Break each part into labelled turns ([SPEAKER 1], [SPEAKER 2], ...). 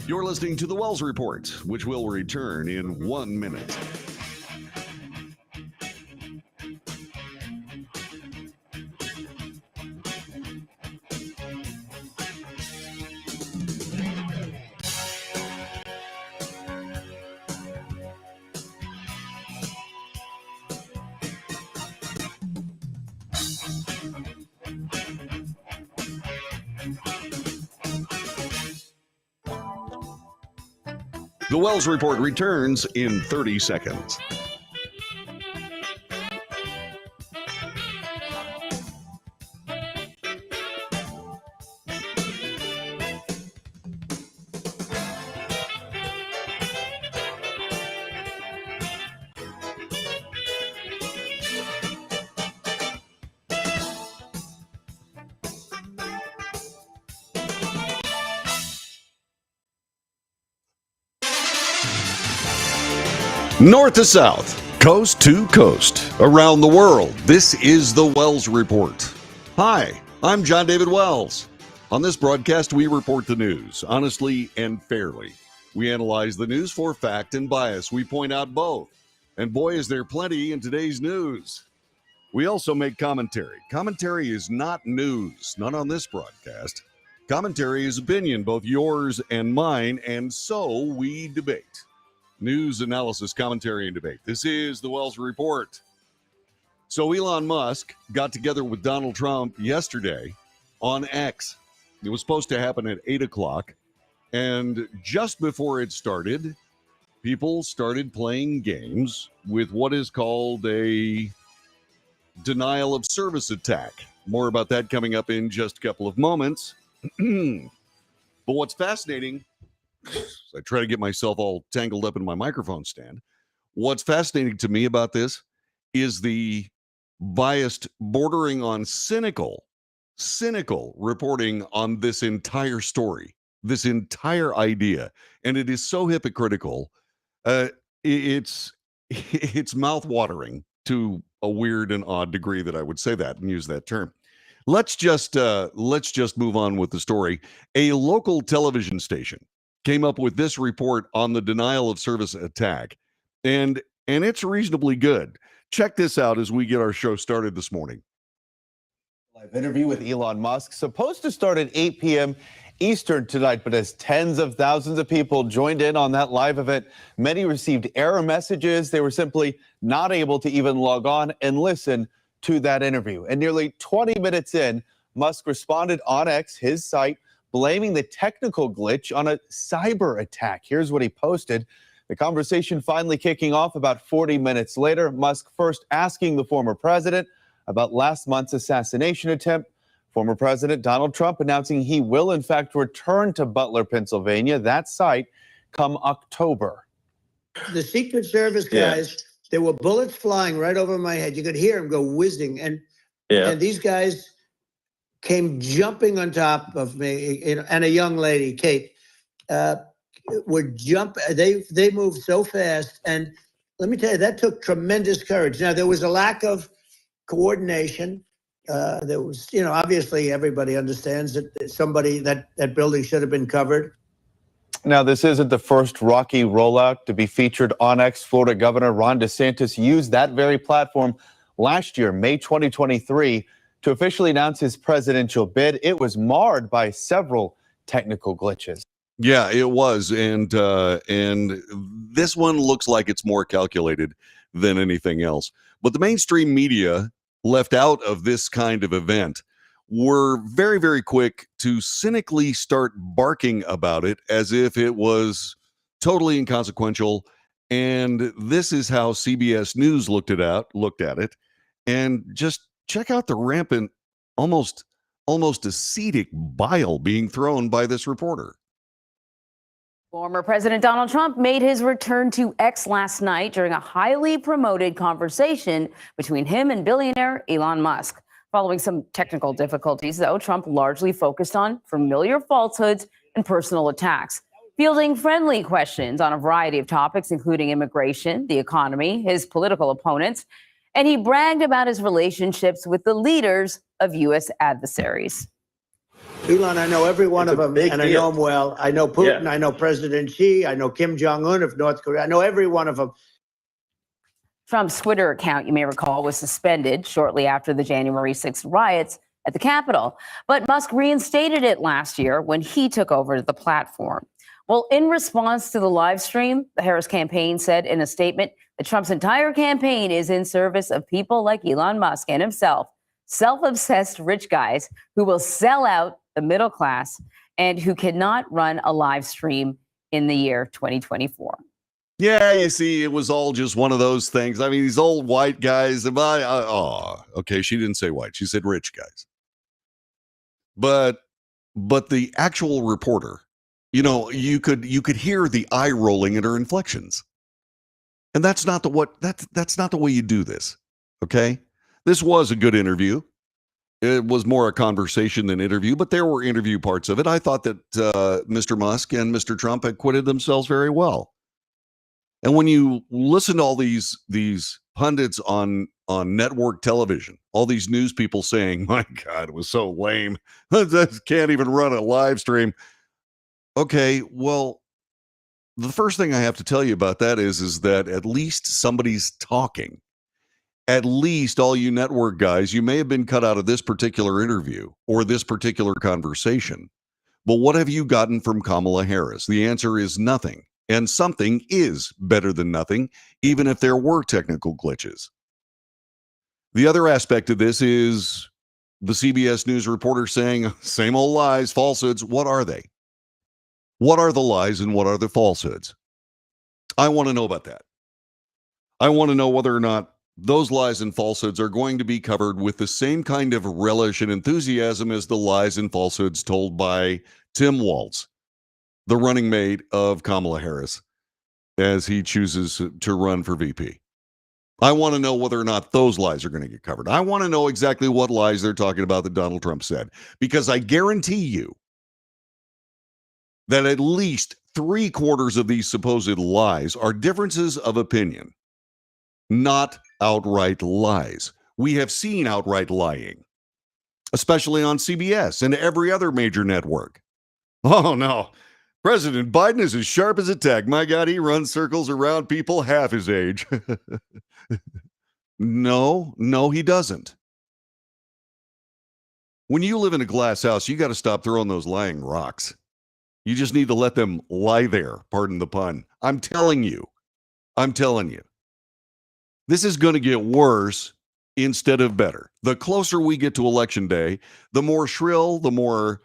[SPEAKER 1] You're listening to The Wells Report, which will return in 1 minute. The Wells Report returns in 30 seconds. North to south, coast to coast, around the world, this is the Wells Report. Hi, I'm John David Wells. On this broadcast, we report the news honestly and fairly. We analyze the news for fact and bias. We point out both. And boy, is there plenty in today's news. We also make commentary. Commentary is not news, not on this broadcast. Commentary is opinion, both yours and mine, and so we debate. News, analysis, commentary, and debate. This is the Wells Report. So Elon Musk got together with Donald Trump yesterday on X. It was supposed to happen at 8 o'clock. And just before it started, people started playing games with what is called a denial of service attack. More about that coming up in just a couple of moments. But what's fascinating, I try to get myself all tangled up in my microphone stand. What's fascinating to me about this is the biased, bordering on cynical reporting on this entire story, this entire idea. And it is so hypocritical. It's mouth-watering to a weird and odd degree that I would say that and use that term. Let's just move on with the story. A local television station came up with this report on the denial of service attack, and it's reasonably good. Check this out as we get our show started this morning.
[SPEAKER 2] Live interview with Elon Musk, supposed to start at 8 p.m. Eastern tonight, but as tens of thousands of people joined in on that live event, many received error messages. They were simply not able to even log on and listen to that interview. And nearly 20 minutes in, Musk responded on X, his site, blaming the technical glitch on a cyber attack. Here's what he posted. The conversation finally kicking off about 40 minutes later. Musk first asking the former president about last month's assassination attempt. Former President Donald Trump announcing he will, in fact, return to Butler, Pennsylvania, that site, come October.
[SPEAKER 3] The Secret Service guys, there were bullets flying right over my head. You could hear them go whizzing. And these guys came jumping on top of me, and a young lady, Kate, would jump. They moved so fast. And let me tell you, that took tremendous courage. Now, there was a lack of coordination. There was, obviously everybody understands that that building should have been covered.
[SPEAKER 2] Now, this isn't the first rocky rollout to be featured on X. Florida Governor Ron DeSantis used that very platform last year, May 2023, to officially announce his presidential bid. It was marred by several technical glitches.
[SPEAKER 1] Yeah, it was. And this one looks like it's more calculated than anything else. But the mainstream media left out of this kind of event were very, very quick to cynically start barking about it as if it was totally inconsequential. And this is how CBS News looked at it, and just check out the rampant, almost ascetic bile being thrown by this reporter.
[SPEAKER 4] Former President Donald Trump made his return to X last night during a highly promoted conversation between him and billionaire Elon Musk. Following some technical difficulties, though, Trump largely focused on familiar falsehoods and personal attacks, fielding friendly questions on a variety of topics, including immigration, the economy, his political opponents, and he bragged about his relationships with the leaders of U.S. adversaries.
[SPEAKER 3] Elon, I know every one
[SPEAKER 5] It's
[SPEAKER 3] of
[SPEAKER 5] a
[SPEAKER 3] them,
[SPEAKER 5] big
[SPEAKER 3] and I know
[SPEAKER 5] deal.
[SPEAKER 3] them well. I know Putin.
[SPEAKER 5] Yeah.
[SPEAKER 3] I know President Xi. I know Kim Jong-un of North Korea. I know every one of them.
[SPEAKER 4] Trump's Twitter account, you may recall, was suspended shortly after the January 6th riots at the Capitol. But Musk reinstated it last year when he took over the platform. Well, in response to the live stream, the Harris campaign said in a statement that Trump's entire campaign is in service of people like Elon Musk and himself, self-obsessed rich guys who will sell out the middle class and who cannot run a live stream in the year 2024.
[SPEAKER 1] Yeah, you see, it was all just one of those things. I mean, these old white guys. Okay, she didn't say white. She said rich guys. But the actual reporter, you know, you could hear the eye rolling in her inflections, and that's not the way you do this. Okay, this was a good interview. It was more a conversation than interview, but there were interview parts of it. I thought that Mr. Musk and Mr. Trump acquitted themselves very well. And when you listen to all these pundits on network television, all these news people saying, "My God, it was so lame. Can't even run a live stream." Okay, well, the first thing I have to tell you about that is that at least somebody's talking. At least all you network guys, you may have been cut out of this particular interview or this particular conversation. But what have you gotten from Kamala Harris? The answer is nothing. And something is better than nothing, even if there were technical glitches. The other aspect of this is the CBS News reporter saying, same old lies, falsehoods. What are they? What are the lies and what are the falsehoods? I want to know about that. I want to know whether or not those lies and falsehoods are going to be covered with the same kind of relish and enthusiasm as the lies and falsehoods told by Tim Walz, the running mate of Kamala Harris, as he chooses to run for VP. I want to know whether or not those lies are going to get covered. I want to know exactly what lies they're talking about that Donald Trump said, because I guarantee you that at least 3/4 of these supposed lies are differences of opinion, not outright lies. We have seen outright lying, especially on CBS and every other major network. Oh, no. President Biden is as sharp as a tack. My God, he runs circles around people half his age. No, he doesn't. When you live in a glass house, you got to stop throwing those lying rocks. You just need to let them lie there, pardon the pun. I'm telling you. This is going to get worse instead of better. The closer we get to Election Day, the more shrill, the more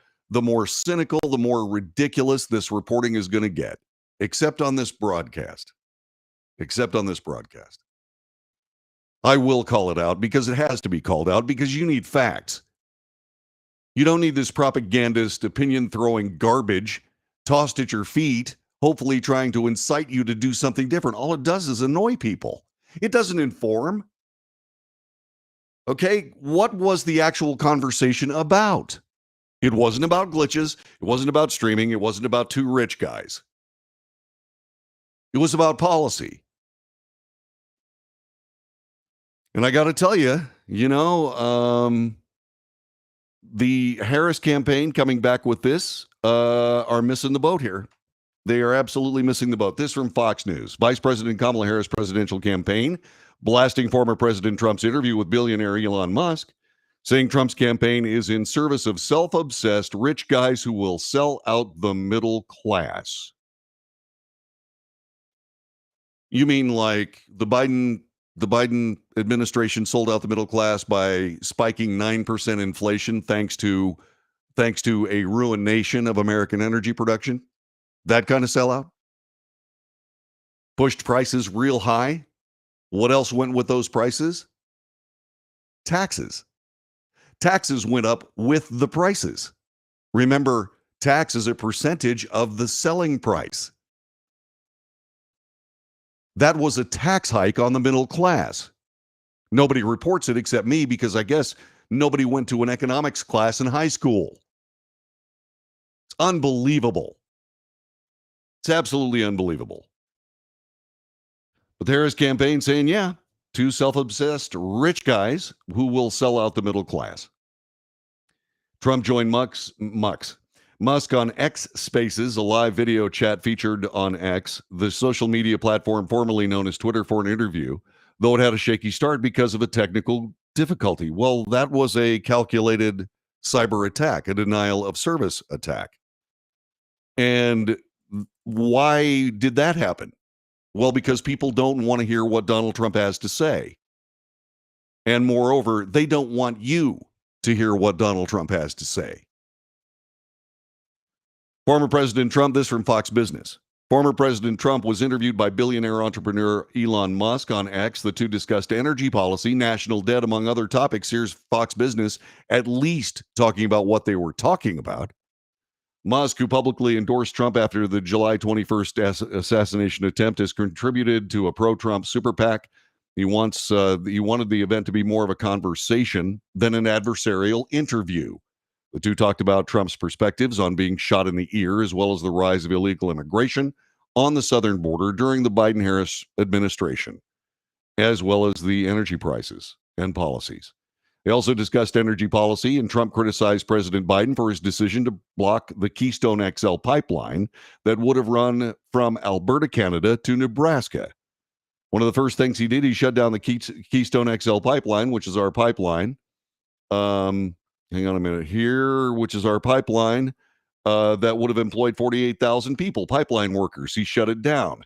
[SPEAKER 1] cynical, the more ridiculous this reporting is going to get, except on this broadcast. I will call it out because it has to be called out, because you need facts. You don't need this propagandist, opinion-throwing garbage tossed at your feet, hopefully trying to incite you to do something different. All it does is annoy people. It doesn't inform. Okay, what was the actual conversation about? It wasn't about glitches. It wasn't about streaming. It wasn't about two rich guys. It was about policy. And I got to tell you, the Harris campaign coming back with this are missing the boat here. They are absolutely missing the boat. This from Fox News. Vice President Kamala Harris presidential campaign blasting former President Trump's interview with billionaire Elon Musk, saying Trump's campaign is in service of self-obsessed rich guys who will sell out the middle class. You mean like the Biden administration sold out the middle class by spiking 9% inflation thanks to a ruination of American energy production? That kind of sellout? Pushed prices real high? What else went with those prices? Taxes. Taxes went up with the prices. Remember, tax is a percentage of the selling price. That was a tax hike on the middle class. Nobody reports it except me, because I guess nobody went to an economics class in high school. It's unbelievable. It's absolutely unbelievable. But the Harris campaign saying, yeah, two self-obsessed rich guys who will sell out the middle class. Trump joined Musk on X Spaces, a live video chat featured on X, the social media platform formerly known as Twitter, for an interview, though it had a shaky start because of a technical difficulty. Well, that was a calculated cyber attack, a denial of service attack. And why did that happen? Well, because people don't want to hear what Donald Trump has to say. And moreover, they don't want you to hear what Donald Trump has to say. Former President Trump, this from Fox Business. Former President Trump was interviewed by billionaire entrepreneur Elon Musk on X. The two discussed energy policy, national debt, among other topics. Here's Fox Business at least talking about what they were talking about. Musk, who publicly endorsed Trump after the July 21st assassination attempt, has contributed to a pro-Trump super PAC. He wanted the event to be more of a conversation than an adversarial interview. The two talked about Trump's perspectives on being shot in the ear, as well as the rise of illegal immigration on the southern border during the Biden-Harris administration, as well as the energy prices and policies. They also discussed energy policy, and Trump criticized President Biden for his decision to block the Keystone XL pipeline that would have run from Alberta, Canada to Nebraska. One of the first things he did, he shut down the Keystone XL pipeline, which is our pipeline. Hang on a minute here, which is our pipeline that would have employed 48,000 people, pipeline workers. He shut it down.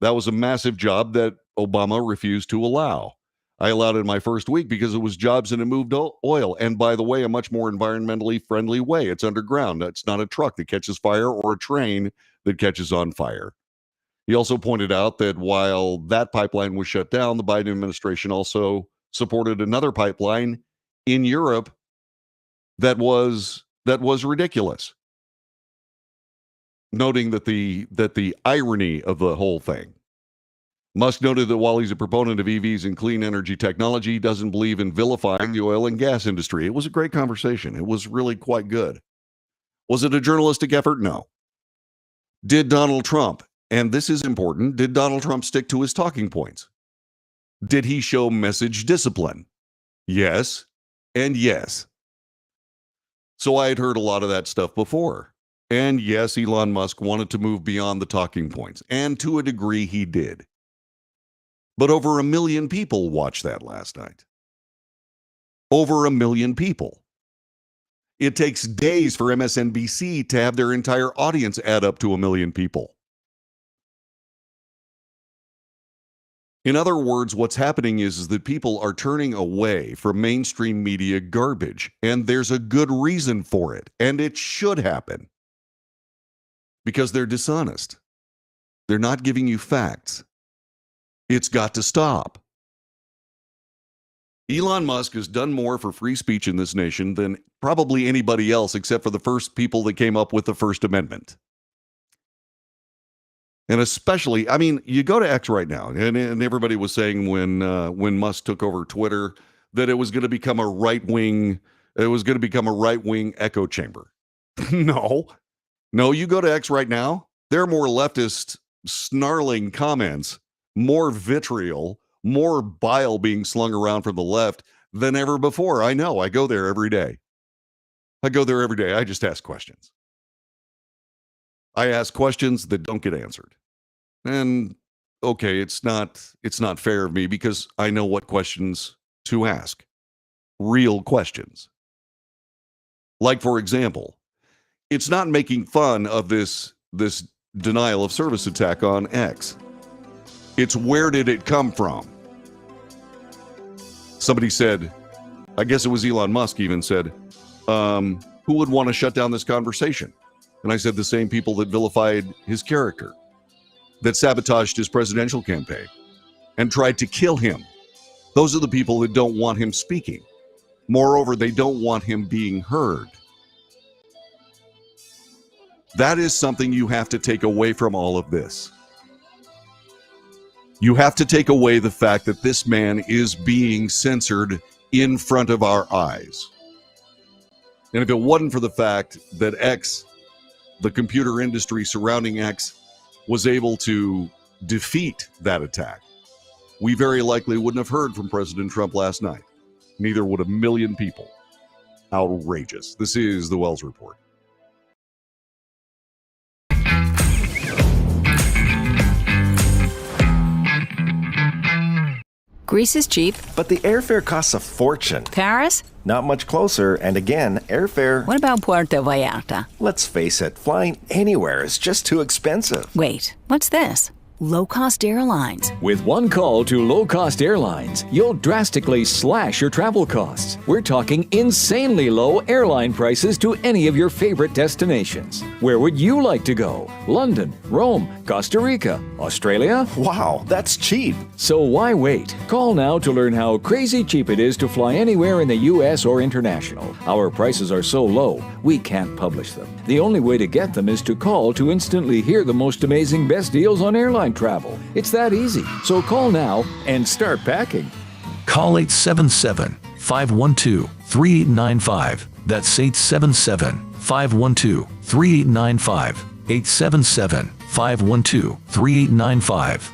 [SPEAKER 1] That was a massive job that Obama refused to allow. I allowed it in my first week because it was jobs and it moved oil. And by the way, a much more environmentally friendly way. It's underground. It's not a truck that catches fire or a train that catches on fire. He also pointed out that while that pipeline was shut down, the Biden administration also supported another pipeline in Europe that was ridiculous. Noting that the irony of the whole thing. Musk noted that while he's a proponent of EVs and clean energy technology, he doesn't believe in vilifying the oil and gas industry. It was a great conversation. It was really quite good. Was it a journalistic effort? No. Did Donald Trump, and this is important, did Donald Trump stick to his talking points? Did he show message discipline? Yes, and yes. So I had heard a lot of that stuff before. And yes, Elon Musk wanted to move beyond the talking points. And to a degree, he did. But over 1 million people watched that last night. Over 1 million people. It takes days for MSNBC to have their entire audience add up to 1 million people. In other words, what's happening is that people are turning away from mainstream media garbage, and there's a good reason for it, and it should happen. Because they're dishonest. They're not giving you facts. It's got to stop. Elon Musk has done more for free speech in this nation than probably anybody else except for the first people that came up with the First Amendment. And especially, I mean, you go to X right now, and everybody was saying when Musk took over Twitter that it was going to become a right-wing echo chamber. No, you go to X right now, there are more leftist snarling comments, more vitriol, more bile being slung around from the left than ever before. I know. I go there every day. I just ask questions. I ask questions that don't get answered. And okay, it's not fair of me because I know what questions to ask. Real questions. Like, for example, it's not making fun of this denial of service attack on X. It's where did it come from? Somebody said, I guess it was Elon Musk even said, who would want to shut down this conversation? And I said the same people that vilified his character, that sabotaged his presidential campaign, and tried to kill him. Those are the people that don't want him speaking. Moreover, they don't want him being heard. That is something you have to take away from all of this. You have to take away the fact that this man is being censored in front of our eyes. And if it wasn't for the fact that X, the computer industry surrounding X, was able to defeat that attack, we very likely wouldn't have heard from President Trump last night. Neither would 1 million people. outrageous. This is the Wells Report.
[SPEAKER 5] Greece is cheap.
[SPEAKER 6] But the airfare costs a fortune.
[SPEAKER 5] Paris?
[SPEAKER 6] Not much closer, and again, airfare...
[SPEAKER 5] What about Puerto Vallarta?
[SPEAKER 6] Let's face it, flying anywhere is just too expensive.
[SPEAKER 5] Wait, what's this? Low-cost airlines.
[SPEAKER 7] With one call to low-cost airlines, you'll drastically slash your travel costs. We're talking insanely low airline prices to any of your favorite destinations. Where would you like to go? London, Rome, Costa Rica, Australia?
[SPEAKER 6] Wow, that's cheap.
[SPEAKER 7] So why wait? Call now to learn how crazy cheap it is to fly anywhere in the U.S. or international. Our prices are so low, we can't publish them. The only way to get them is to call to instantly hear the most amazing best deals on airline travel. It's that easy. So call now and start packing.
[SPEAKER 8] Call 877-512-3895. That's 877-512-3895. 877-512-3895.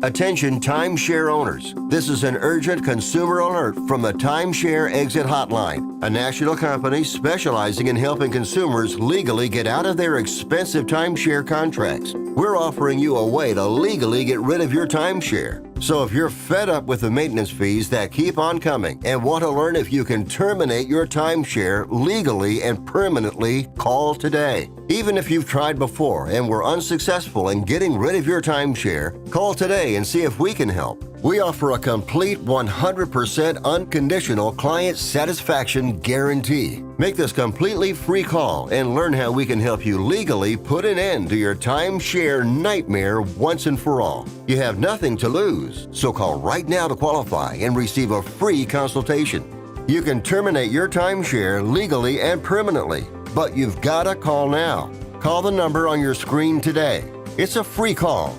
[SPEAKER 9] Attention timeshare owners. This is an urgent consumer alert from the Timeshare Exit Hotline, a national company specializing in helping consumers legally get out of their expensive timeshare contracts. We're offering you a way to legally get rid of your timeshare. So if you're fed up with the maintenance fees that keep on coming and want to learn if you can terminate your timeshare legally and permanently, call today. Even if you've tried before and were unsuccessful in getting rid of your timeshare, call today and see if we can help. We offer a complete 100% unconditional client satisfaction guarantee. Make this completely free call and learn how we can help you legally put an end to your timeshare nightmare once and for all. You have nothing to lose, so call right now to qualify and receive a free consultation. You can terminate your timeshare legally and permanently, but you've got to call now. Call the number on your screen today. It's a free call.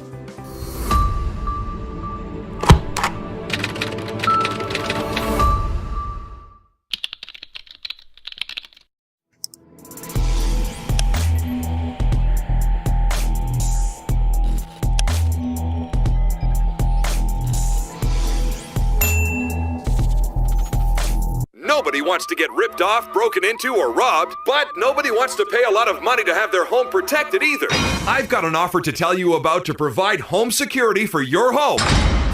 [SPEAKER 10] Nobody wants to get ripped off, broken into, or robbed, but nobody wants to pay a lot of money to have their home protected either. I've got an offer to tell you about to provide home security for your home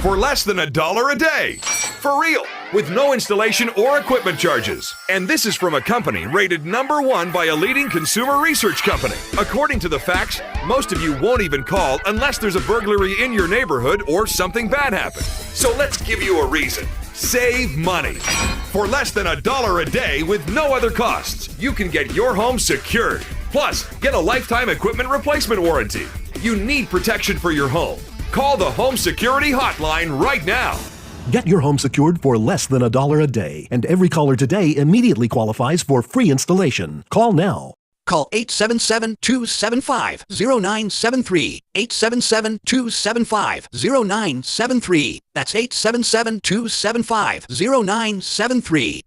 [SPEAKER 10] for less than $1 a day. For real, with no installation or equipment charges. And this is from a company rated #1 by a leading consumer research company. According to the facts, most of you won't even call unless there's a burglary in your neighborhood or something bad happened. So let's give you a reason. Save money. For less than $1 a day with no other costs, you can get your home secured. Plus, get a lifetime equipment replacement warranty. You need protection for your home. Call the Home Security Hotline right now.
[SPEAKER 11] Get your home secured for less than $1 a day, and every caller today immediately qualifies for free installation. Call now.
[SPEAKER 12] Call 877-275-0973. 877-275-0973. That's 877-275-0973.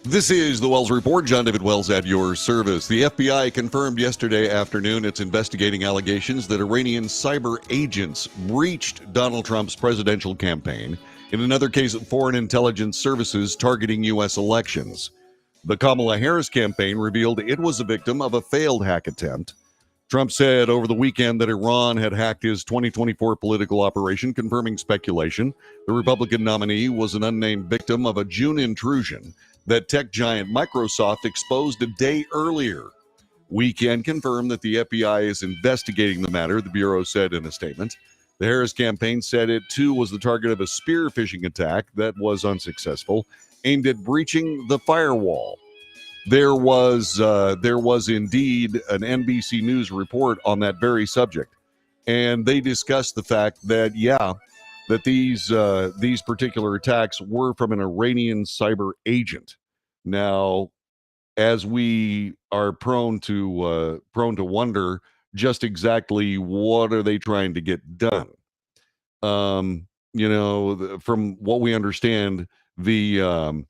[SPEAKER 1] This is the Wells Report. John David Wells at your service. The FBI confirmed yesterday afternoon it's investigating allegations that Iranian cyber agents breached Donald Trump's presidential campaign in another case of foreign intelligence services targeting U.S. elections. The Kamala Harris campaign revealed it was a victim of a failed hack attempt. Trump said over the weekend that Iran had hacked his 2024 political operation, confirming speculation. The Republican nominee was an unnamed victim of a June intrusion that tech giant Microsoft exposed a day earlier. We can confirm that the FBI is investigating the matter, the Bureau said in a statement. The Harris campaign said it, too, was the target of a spear phishing attack that was unsuccessful, aimed at breaching the firewall. There was indeed an NBC News report on that very subject. And they discussed the fact that, that these particular attacks were from an Iranian cyber agent. Now, as we are prone to wonder just exactly what are they trying to get done. From what we understand, the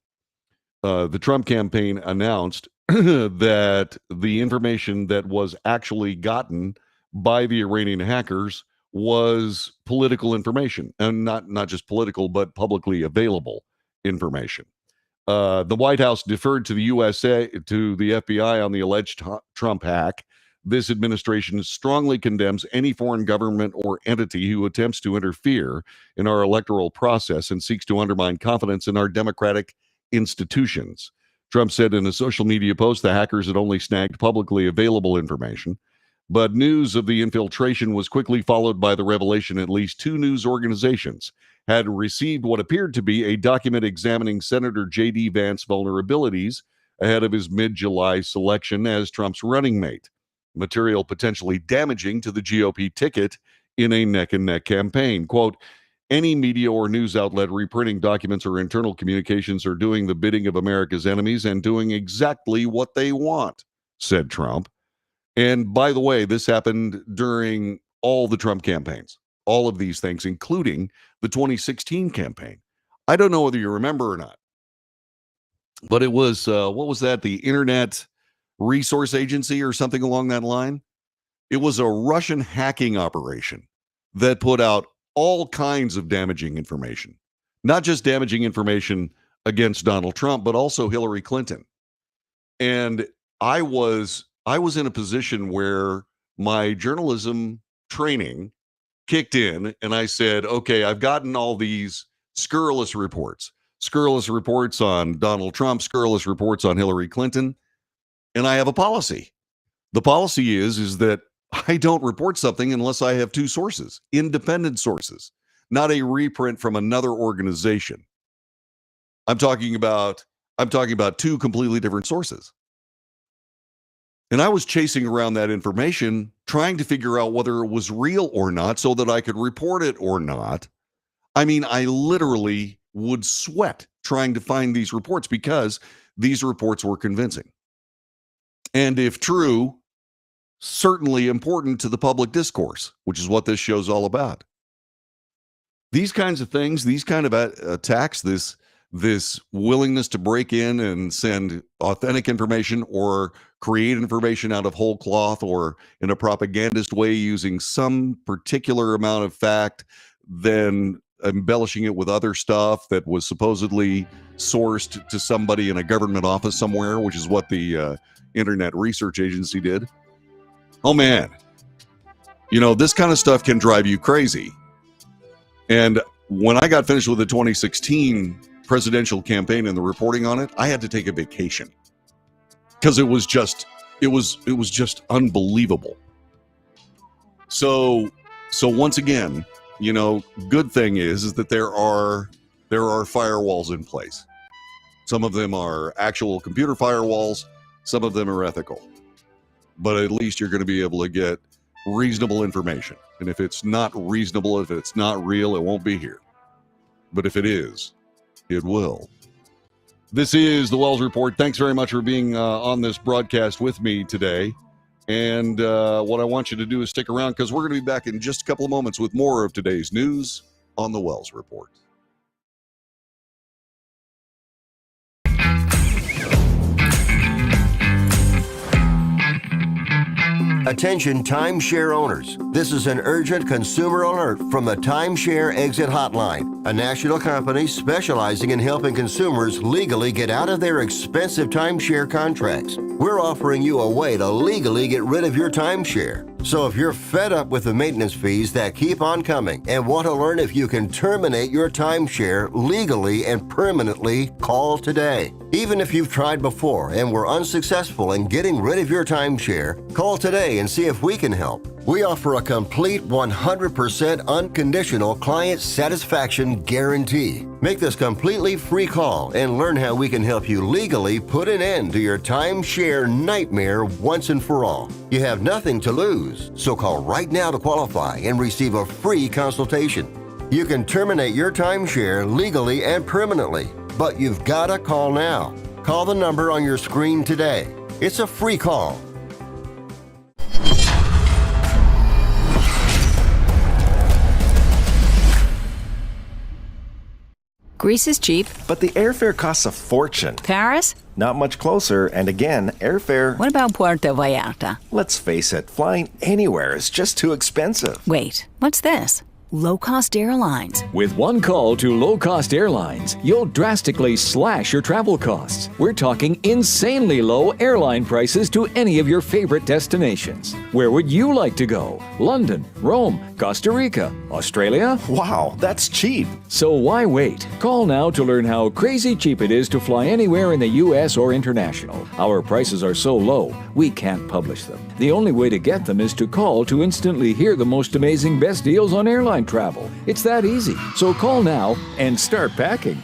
[SPEAKER 1] Trump campaign announced that the information that was actually gotten by the Iranian hackers was political information, and not just political, but publicly available information. The White House deferred to the FBI on the alleged Trump hack. This administration strongly condemns any foreign government or entity who attempts to interfere in our electoral process and seeks to undermine confidence in our democratic institutions. Trump said in a social media post the hackers had only snagged publicly available information, but news of the infiltration was quickly followed by the revelation at least 2 news organizations had received what appeared to be a document examining Senator J.D. Vance vulnerabilities ahead of his mid-July selection as Trump's running mate, material potentially damaging to the GOP ticket in a neck-and-neck campaign. Quote, any media or news outlet reprinting documents or internal communications are doing the bidding of America's enemies and doing exactly what they want, said Trump. And by the way, this happened during all the Trump campaigns, all of these things, including the 2016 campaign. I don't know whether you remember or not, but it was, what was that? The Internet Resource Agency or something along that line. It was a Russian hacking operation that put out all kinds of damaging information, not just damaging information against Donald Trump, but also Hillary Clinton. And I was in a position where my journalism training kicked in and I said, okay, I've gotten all these scurrilous reports on Donald Trump, scurrilous reports on Hillary Clinton, and I have a policy. The policy is that I don't report something unless I have 2 sources, independent sources, not a reprint from another organization. I'm talking about 2 completely different sources. And I was chasing around that information, trying to figure out whether it was real or not so that I could report it or not. I mean, I literally would sweat trying to find these reports because these reports were convincing. And if true, certainly important to the public discourse, which is what this show's all about. These kinds of things, these kind of attacks, this willingness to break in and send authentic information or create information out of whole cloth or in a propagandist way using some particular amount of fact, then embellishing it with other stuff that was supposedly sourced to somebody in a government office somewhere, which is what the Internet Research Agency did. Oh man, this kind of stuff can drive you crazy. And when I got finished with the 2016 presidential campaign and the reporting on it, I had to take a vacation because it was just unbelievable. So once again, good thing is that there are firewalls in place. Some of them are actual computer firewalls, some of them are ethical. But at least you're going to be able to get reasonable information. And if it's not reasonable, if it's not real, it won't be here. But if it is, it will. This is the Wells Report. Thanks very much for being on this broadcast with me today. And what I want you to do is stick around because we're going to be back in just a couple of moments with more of today's news on the Wells Report.
[SPEAKER 9] Attention timeshare owners. This is an urgent consumer alert from the Timeshare Exit Hotline, a national company specializing in helping consumers legally get out of their expensive timeshare contracts. We're offering you a way to legally get rid of your timeshare. So if you're fed up with the maintenance fees that keep on coming and want to learn if you can terminate your timeshare legally and permanently, call today. Even if you've tried before and were unsuccessful in getting rid of your timeshare, call today and see if we can help. We offer a complete 100% unconditional client satisfaction guarantee. Make this completely free call and learn how we can help you legally put an end to your timeshare nightmare once and for all. You have nothing to lose. use. So call right now to qualify and receive a free consultation. You can terminate your timeshare legally and permanently, but you've got to call now. Call the number on your screen today. It's a free call.
[SPEAKER 5] Greece is cheap.
[SPEAKER 6] But the airfare costs a fortune.
[SPEAKER 5] Paris?
[SPEAKER 6] Not much closer, and again, airfare...
[SPEAKER 5] What about Puerto Vallarta?
[SPEAKER 6] Let's face it, flying anywhere is just too expensive.
[SPEAKER 5] Wait, what's this? Low-cost airlines.
[SPEAKER 7] With one call to low-cost airlines, you'll drastically slash your travel costs. We're talking insanely low airline prices to any of your favorite destinations. Where would you like to go? London, Rome, Costa Rica, Australia?
[SPEAKER 6] Wow, that's cheap.
[SPEAKER 7] So why wait? Call now to learn how crazy cheap it is to fly anywhere in the U.S. or international. Our prices are so low, we can't publish them. The only way to get them is to call to instantly hear the most amazing best deals on airline travel. It's that easy. So call now and start packing.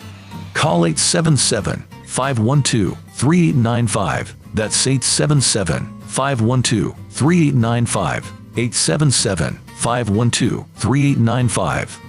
[SPEAKER 8] Call 877-512-3895. That's 877-512-3895. 877-512-3895.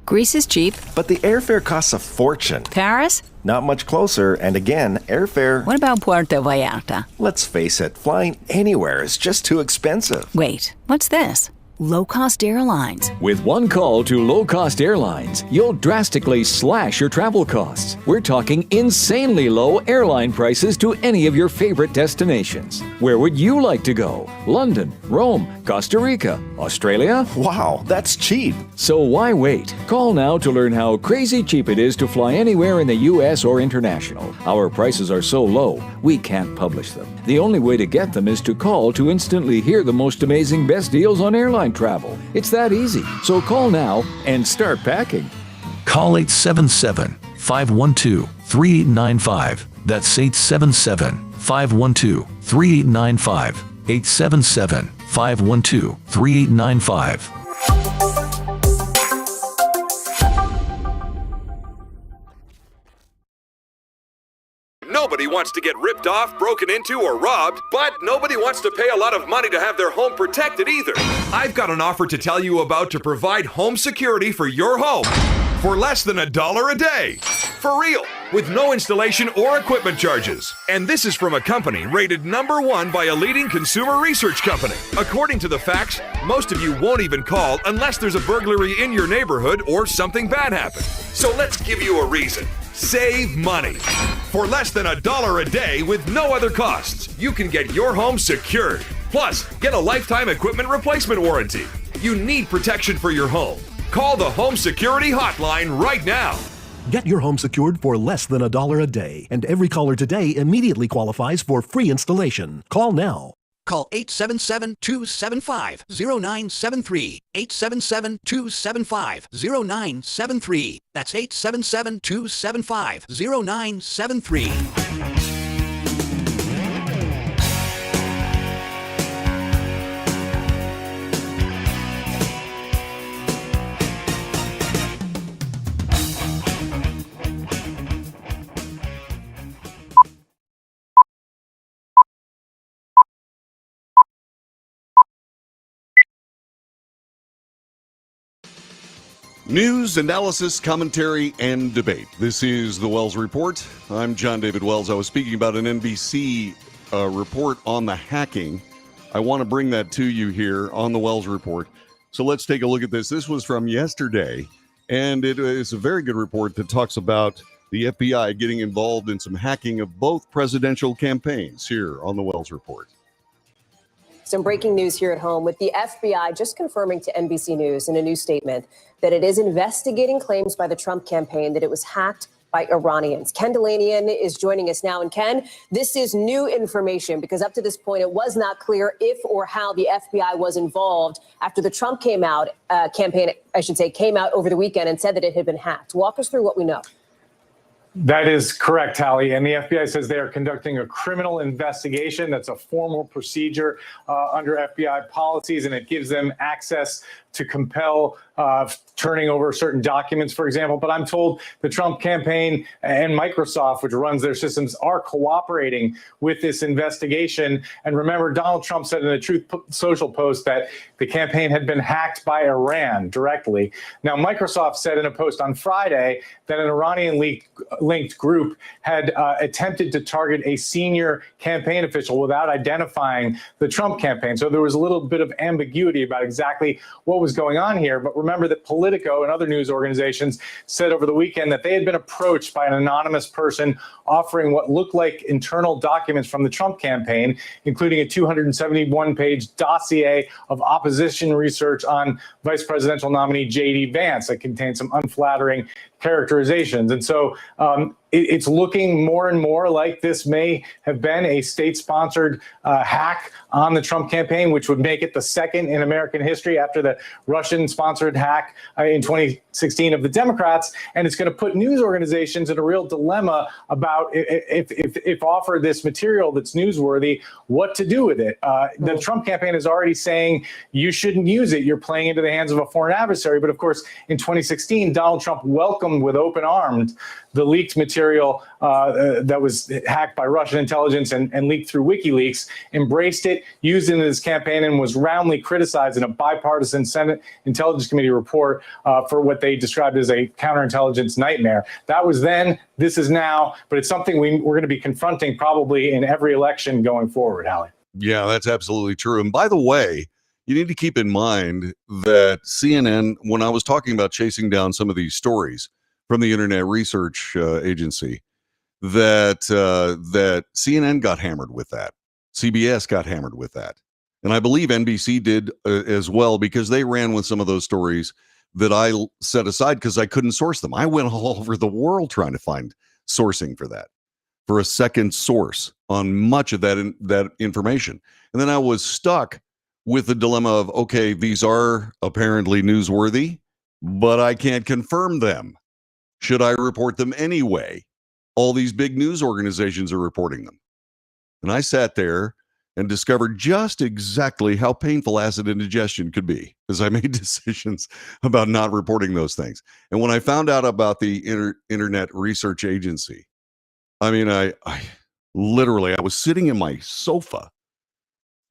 [SPEAKER 5] Greece is cheap.
[SPEAKER 6] But the airfare costs a fortune.
[SPEAKER 5] Paris?
[SPEAKER 6] Not much closer, and again, airfare...
[SPEAKER 5] What about Puerto Vallarta?
[SPEAKER 6] Let's face it, flying anywhere is just too expensive.
[SPEAKER 5] Wait, what's this? Low-cost airlines.
[SPEAKER 7] With one call to low-cost airlines, you'll drastically slash your travel costs. We're talking insanely low airline prices to any of your favorite destinations. Where would you like to go? London, Rome, Costa Rica, Australia?
[SPEAKER 6] Wow, that's cheap.
[SPEAKER 7] So why wait? Call now to learn how crazy cheap it is to fly anywhere in the U.S. or international. Our prices are so low, we can't publish them. The only way to get them is to call to instantly hear the most amazing best deals on airline travel. It's that easy. So call now and start packing.
[SPEAKER 8] Call 877-512-3895. That's 877-512-3895. 877-512-3895.
[SPEAKER 10] Nobody wants to get ripped off, broken into, or robbed, but nobody wants to pay a lot of money to have their home protected either. I've got an offer to tell you about to provide home security for your home for less than $1 a day. For real, with no installation or equipment charges. And this is from a company rated #1 by a leading consumer research company. According to the facts, most of you won't even call unless there's a burglary in your neighborhood or something bad happened. So let's give you a reason. Save money. For less than $1 a day with no other costs, you can get your home secured. Plus, get a lifetime equipment replacement warranty. You need protection for your home. Call the Home Security Hotline right now.
[SPEAKER 11] Get your home secured for less than $1 a day, and every caller today immediately qualifies for free installation. Call now.
[SPEAKER 12] Call 877-275-0973. 877-275-0973. That's 877-275-0973.
[SPEAKER 1] News, analysis, commentary, and debate. This is the Wells Report. I'm John David Wells. I was speaking about an NBC report on the hacking. I want to bring that to you here on the Wells Report. So let's take a look at this. This was from yesterday, and it is a very good report that talks about the FBI getting involved in some hacking of both presidential campaigns here on the Wells Report.
[SPEAKER 13] Some breaking news here at home with the FBI just confirming to NBC News in a new statement that it is investigating claims by the Trump campaign that it was hacked by Iranians. Ken Dilanian is joining us now. And Ken, this is new information because up to this point, it was not clear if or how the FBI was involved after the Trump campaign, came out over the weekend and said that it had been hacked. Walk us through what we know.
[SPEAKER 14] That is correct, Hallie. And the FBI says they are conducting a criminal investigation. That's a formal procedure under FBI policies, and it gives them access to compel turning over certain documents, for example. But I'm told the Trump campaign and Microsoft, which runs their systems, are cooperating with this investigation. And remember, Donald Trump said in a Truth Social post that the campaign had been hacked by Iran directly. Now, Microsoft said in a post on Friday that an Iranian-linked group had attempted to target a senior campaign official without identifying the Trump campaign. So there was a little bit of ambiguity about exactly what was going on here. But remember that Politico and other news organizations said over the weekend that they had been approached by an anonymous person offering what looked like internal documents from the Trump campaign, including a 271-page dossier of opposition research on vice presidential nominee J.D. Vance that contained some unflattering characterizations. And so it's looking more and more like this may have been a state-sponsored hack on the Trump campaign, which would make it the second in American history after the Russian-sponsored hack in 2016 of the Democrats. And it's going to put news organizations in a real dilemma about if offered this material that's newsworthy, what to do with it. The Trump campaign is already saying you shouldn't use it. You're playing into the hands of a foreign adversary. But of course, in 2016, Donald Trump welcomed with open arms the leaked material that was hacked by Russian intelligence and leaked through WikiLeaks, embraced it, used it in his campaign, and was roundly criticized in a bipartisan Senate Intelligence Committee report for what they described as a counterintelligence nightmare. That was then, this is now, but it's something we're going to be confronting probably in every election going forward, Hallie.
[SPEAKER 1] Yeah, that's absolutely true. And by the way, you need to keep in mind that CNN, when I was talking about chasing down some of these stories from the Internet Research Agency, that CNN got hammered with that. CBS got hammered with that. And I believe NBC did as well, because they ran with some of those stories that I set aside because I couldn't source them. I went all over the world trying to find sourcing for that, for a second source on much of that information. And then I was stuck with the dilemma of, okay, these are apparently newsworthy, but I can't confirm them. Should I report them anyway? All these big news organizations are reporting them. And I sat there and discovered just exactly how painful acid indigestion could be as I made decisions about not reporting those things. And when I found out about the Internet Research Agency, I mean, I was sitting in my sofa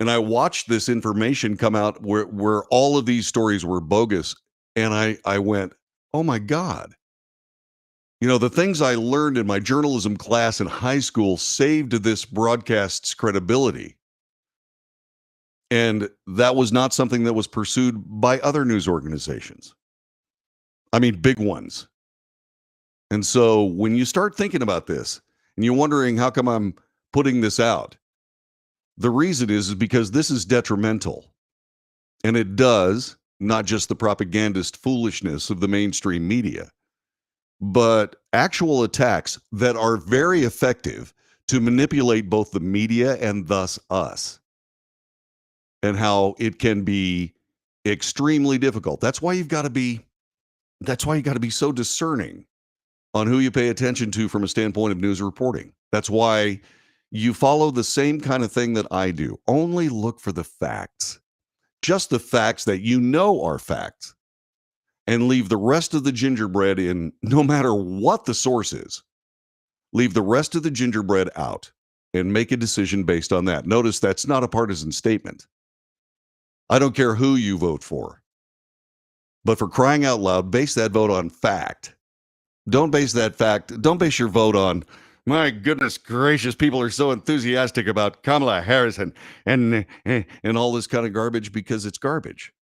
[SPEAKER 1] and I watched this information come out where all of these stories were bogus. And I went, oh my God. You know, the things I learned in my journalism class in high school saved this broadcast's credibility. And that was not something that was pursued by other news organizations. I mean, big ones. And so when you start thinking about this and you're wondering how come I'm putting this out, the reason is because this is detrimental. And it does, not just the propagandist foolishness of the mainstream media, but actual attacks that are very effective to manipulate both the media and thus us, and how it can be extremely difficult. That's why you got to be so discerning on who you pay attention to from a standpoint of news reporting. That's why you follow the same kind of thing that I do. Only look for the facts, just the facts that you know are facts, and leave the rest of the gingerbread in, no matter what the source is. Leave the rest of the gingerbread out and make a decision based on that. Notice that's not a partisan statement. I don't care who you vote for, but for crying out loud, base that vote on fact. Don't base your vote on, my goodness gracious, people are so enthusiastic about Kamala Harris and all this kind of garbage, because it's garbage.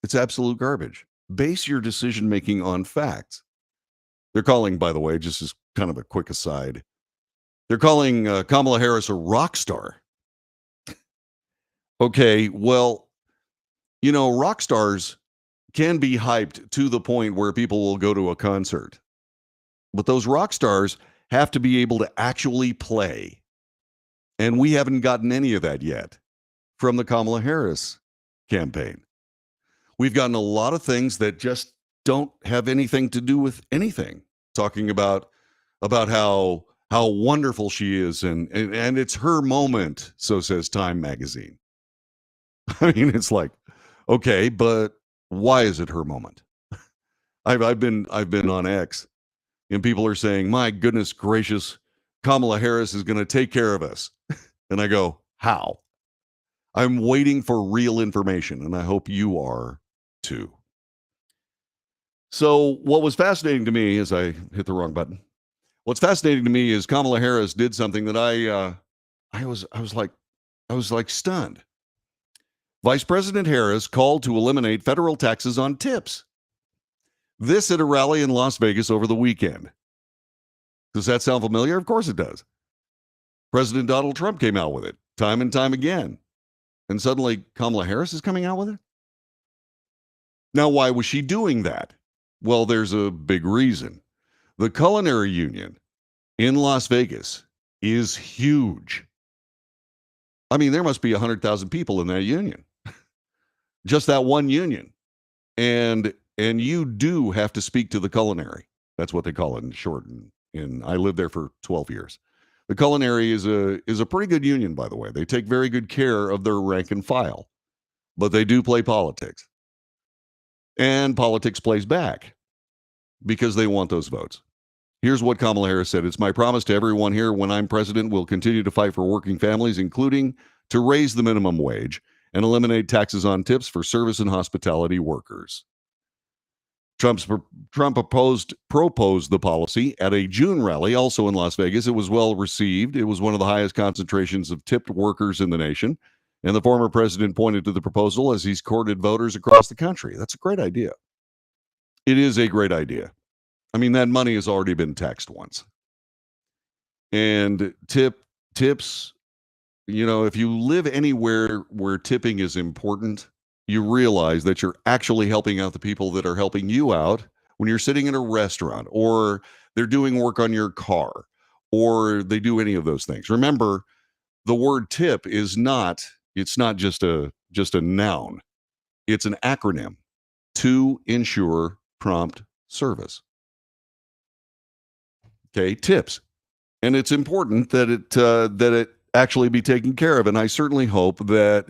[SPEAKER 1] It's absolute garbage. Base your decision making on facts. They're calling, by the way, just as kind of a quick aside, they're calling Kamala Harris a rock star. Okay, well, you know, rock stars can be hyped to the point where people will go to a concert. But those rock stars have to be able to actually play. And we haven't gotten any of that yet from the Kamala Harris campaign. We've gotten a lot of things that just don't have anything to do with anything. Talking about about how wonderful she is, and it's her moment, so says Time magazine. I mean, it's like, okay, but why is it her moment? I've been on X, and people are saying, my goodness gracious, Kamala Harris is going to take care of us. And I go, how? I'm waiting for real information, and I hope you are too. So what was fascinating to me, as I hit the wrong button, what's fascinating to me is Kamala Harris did something that I was like stunned. Vice President Harris called to eliminate federal taxes on tips. This at a rally in Las Vegas over the weekend. Does that sound familiar? Of course it does. President Donald Trump came out with it time and time again. And suddenly Kamala Harris is coming out with it? Now, why was she doing that? Well, there's a big reason. The Culinary Union in Las Vegas is huge. I mean, there must be 100,000 people in that union. Just that one union. And you do have to speak to the culinary. That's what they call it in short. And I lived there for 12 years. The culinary is a pretty good union, by the way. They take very good care of their rank and file. But they do play politics. And politics plays back because they want those votes. Here's what Kamala Harris said. It's my promise to everyone here when I'm president, we'll continue to fight for working families, including to raise the minimum wage and eliminate taxes on tips for service and hospitality workers. Trump proposed the policy at a June rally, also in Las Vegas. It was well received. It was one of the highest concentrations of tipped workers in the nation. And the former president pointed to the proposal as he's courted voters across the country. That's a great idea. It is a great idea. I mean, that money has already been taxed once. And tips, you know, if you live anywhere where tipping is important, you realize that you're actually helping out the people that are helping you out when you're sitting in a restaurant, or they're doing work on your car, or they do any of those things. Remember, the word tip is not, it's not just a noun. It's an acronym: to ensure prompt service. Okay, tips. And it's important that it actually be taken care of. And I certainly hope that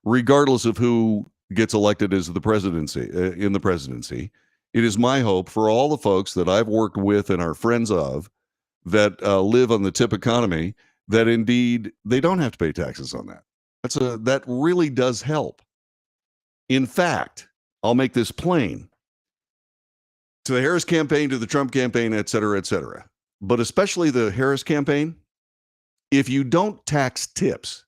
[SPEAKER 1] regardless of who gets elected as the presidency, in the presidency, it is my hope for all the folks that I've worked with and are friends of that live on the tip economy, that indeed they don't have to pay taxes on that. That really does help. In fact, I'll make this plain. To the Harris campaign, to the Trump campaign, et cetera, but especially the Harris campaign, if you don't tax tips,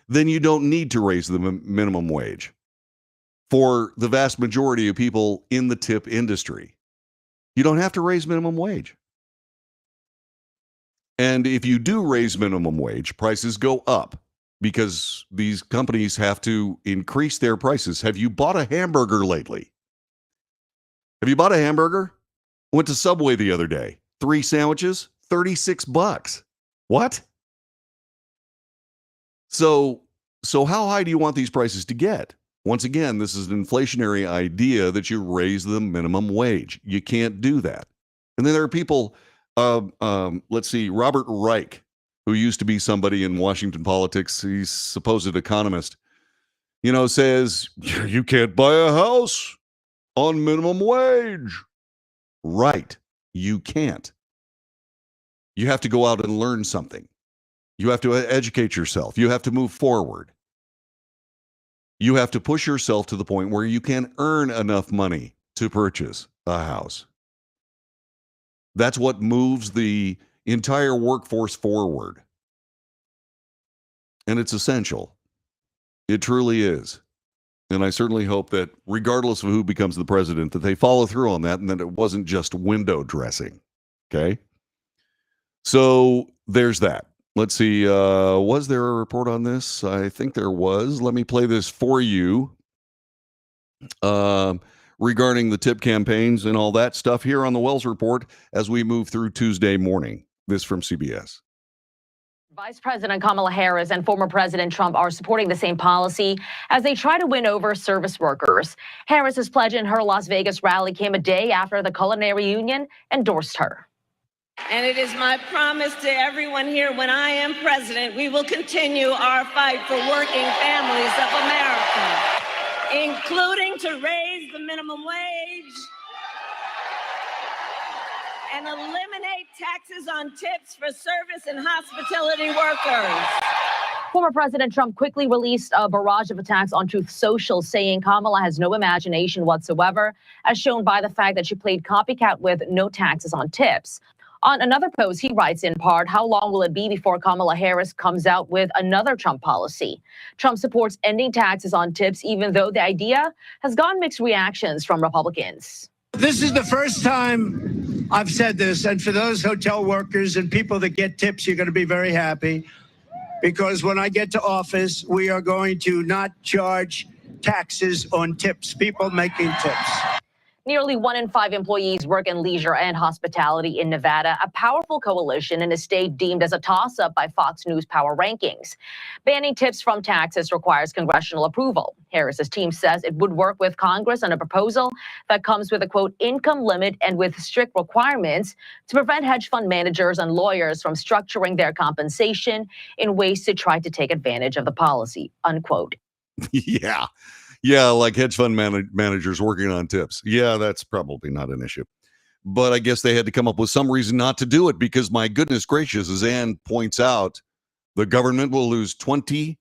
[SPEAKER 1] then you don't need to raise the minimum wage for the vast majority of people in the tip industry. You don't have to raise minimum wage. And if you do raise minimum wage, prices go up because these companies have to increase their prices. Have you bought a hamburger lately? Have you bought a hamburger? Went to Subway the other day. 3 sandwiches, $36. What? So how high do you want these prices to get? Once again, this is an inflationary idea that you raise the minimum wage. You can't do that. And then there are people, let's see, Robert Reich, who used to be somebody in Washington politics. He's a supposed economist, says you can't buy a house on minimum wage. Right. You can't. You have to go out and learn something. You have to educate yourself. You have to move forward. You have to push yourself to the point where you can earn enough money to purchase a house. That's what moves the entire workforce forward. And it's essential. It truly is. And I certainly hope that regardless of who becomes the president, that they follow through on that and that it wasn't just window dressing. Okay? So there's that. Let's see. Was there a report on this? I think there was. Let me play this for you regarding the tip campaigns and all that stuff here on the Wells Report as we move through Tuesday morning. This from CBS.
[SPEAKER 15] Vice President Kamala Harris and former President Trump are supporting the same policy as they try to win over service workers. Harris's pledge in her Las Vegas rally came a day after the Culinary Union endorsed her.
[SPEAKER 16] And it is my promise to everyone here, when I am president, we will continue our fight for working families of America, including to raise the minimum wage and eliminate taxes on tips for service and hospitality workers.
[SPEAKER 15] Former President Trump quickly released a barrage of attacks on Truth Social, saying Kamala has no imagination whatsoever, as shown by the fact that she played copycat with no taxes on tips. On another post, he writes in part, how long will it be before Kamala Harris comes out with another Trump policy? Trump supports ending taxes on tips, even though the idea has gotten mixed reactions from Republicans.
[SPEAKER 17] This is the first time I've said this, and for those hotel workers and people that get tips, you're going to be very happy, because when I get to office, we are going to not charge taxes on tips, people making tips.
[SPEAKER 15] Nearly 1 in 5 employees work in leisure and hospitality in Nevada, a powerful coalition in a state deemed as a toss-up by Fox News Power Rankings. Banning tips from taxes requires congressional approval. Harris's team says it would work with Congress on a proposal that comes with a, quote, income limit and with strict requirements to prevent hedge fund managers and lawyers from structuring their compensation in ways to try to take advantage of the policy, unquote.
[SPEAKER 1] Yeah, like hedge fund managers working on tips. Yeah, that's probably not an issue. But I guess they had to come up with some reason not to do it, because my goodness gracious, as Ann points out, the government will lose $20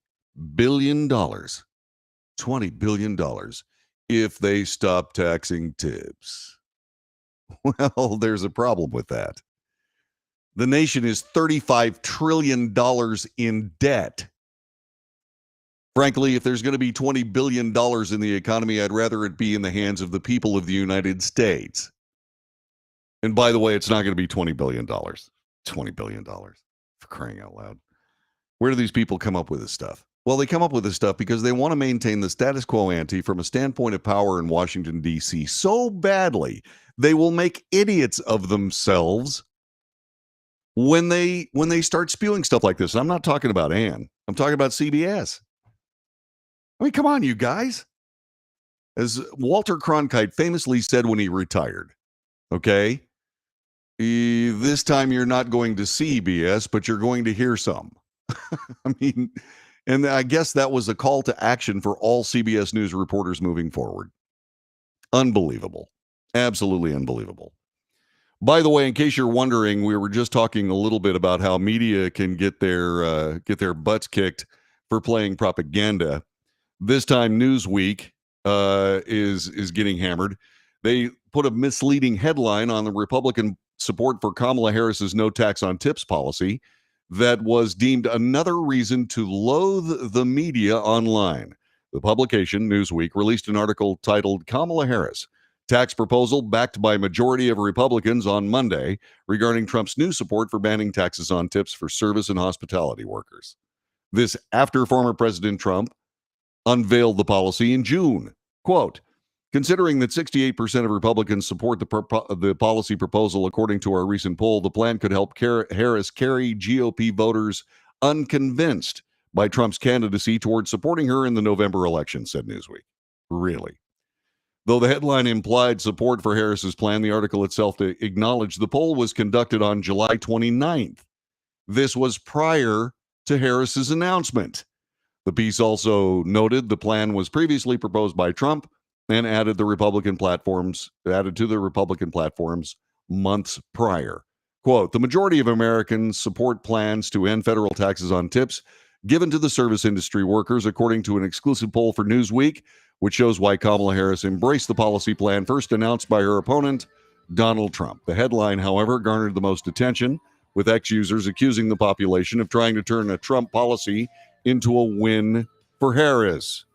[SPEAKER 1] billion. $20 billion if they stop taxing tips. Well, there's a problem with that. The nation is $35 trillion in debt. Frankly, if there's going to be $20 billion in the economy, I'd rather it be in the hands of the people of the United States. And by the way, it's not going to be $20 billion. $20 billion, for crying out loud. Where do these people come up with this stuff? Well, they come up with this stuff because they want to maintain the status quo ante from a standpoint of power in Washington, D.C. so badly, they will make idiots of themselves when they start spewing stuff like this. And I'm not talking about Ann. I'm talking about CBS. I mean, come on, you guys. As Walter Cronkite famously said when he retired, okay, this time you're not going to see BS, but you're going to hear some. I mean, and I guess that was a call to action for all CBS News reporters moving forward. Unbelievable. Absolutely unbelievable. By the way, in case you're wondering, we were just talking a little bit about how media can get their butts kicked for playing propaganda. This time, Newsweek is getting hammered. They put a misleading headline on the Republican support for Kamala Harris's no tax on tips policy that was deemed another reason to loathe the media online. The publication, Newsweek, released an article titled Kamala Harris, Tax Proposal Backed by Majority of Republicans on Monday regarding Trump's new support for banning taxes on tips for service and hospitality workers. This after former President Trump unveiled the policy in June. Quote, considering that 68% of Republicans support the policy proposal, according to our recent poll, the plan could help Harris carry GOP voters unconvinced by Trump's candidacy towards supporting her in the November election, said Newsweek. Really? Though the headline implied support for Harris's plan, the article itself acknowledged the poll was conducted on July 29th. This was prior to Harris's announcement. The piece also noted the plan was previously proposed by Trump and added to the Republican platforms months prior. Quote, the majority of Americans support plans to end federal taxes on tips given to the service industry workers, according to an exclusive poll for Newsweek, which shows why Kamala Harris embraced the policy plan first announced by her opponent, Donald Trump. The headline, however, garnered the most attention, with ex-users accusing the population of trying to turn a Trump policy into a win for Harris.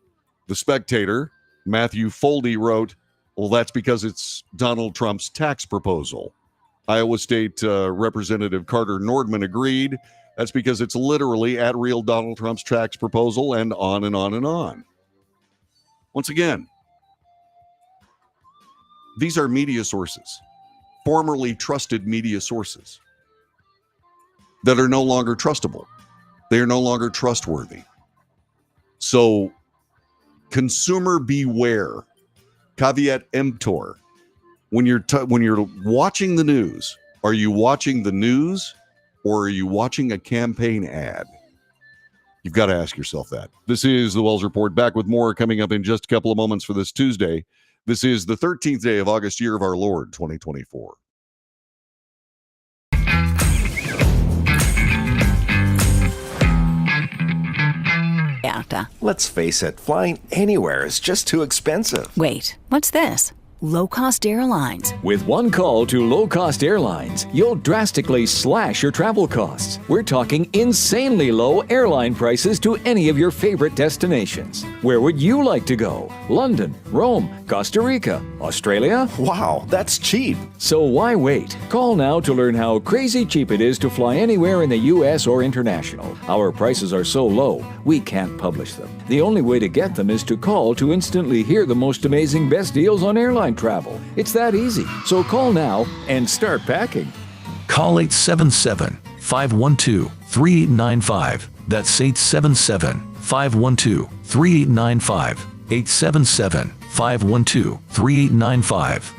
[SPEAKER 1] The Spectator, Matthew Foldy, wrote, well, that's because it's Donald Trump's tax proposal. Iowa State Representative Carter Nordman agreed. That's because it's literally at real Donald Trump's tax proposal, and on and on and on. Once again, these are media sources, formerly trusted media sources, that are no longer trustable. They are no longer trustworthy. So, consumer beware, caveat emptor. When you're watching the news Are you watching the news or are you watching a campaign ad? You've got to ask yourself that. This is the Wells Report, back with more coming up in just a couple of moments for this Tuesday. This is the 13th day of August, year of our Lord, 2024.
[SPEAKER 6] Let's face it, flying anywhere is just too expensive.
[SPEAKER 5] Wait, what's this? Low-cost airlines.
[SPEAKER 7] With one call to low-cost airlines, you'll drastically slash your travel costs. We're talking insanely low airline prices to any of your favorite destinations. Where would you like to go? London, Rome, Costa Rica, Australia?
[SPEAKER 6] Wow, that's cheap.
[SPEAKER 7] So why wait? Call now to learn how crazy cheap it is to fly anywhere in the U.S. or international. Our prices are so low, we can't publish them. The only way to get them is to call to instantly hear the most amazing best deals on airline travel. It's that easy. So call now and start packing.
[SPEAKER 8] Call 877-512-3895. That's 877-512-3895. 877-512-3895.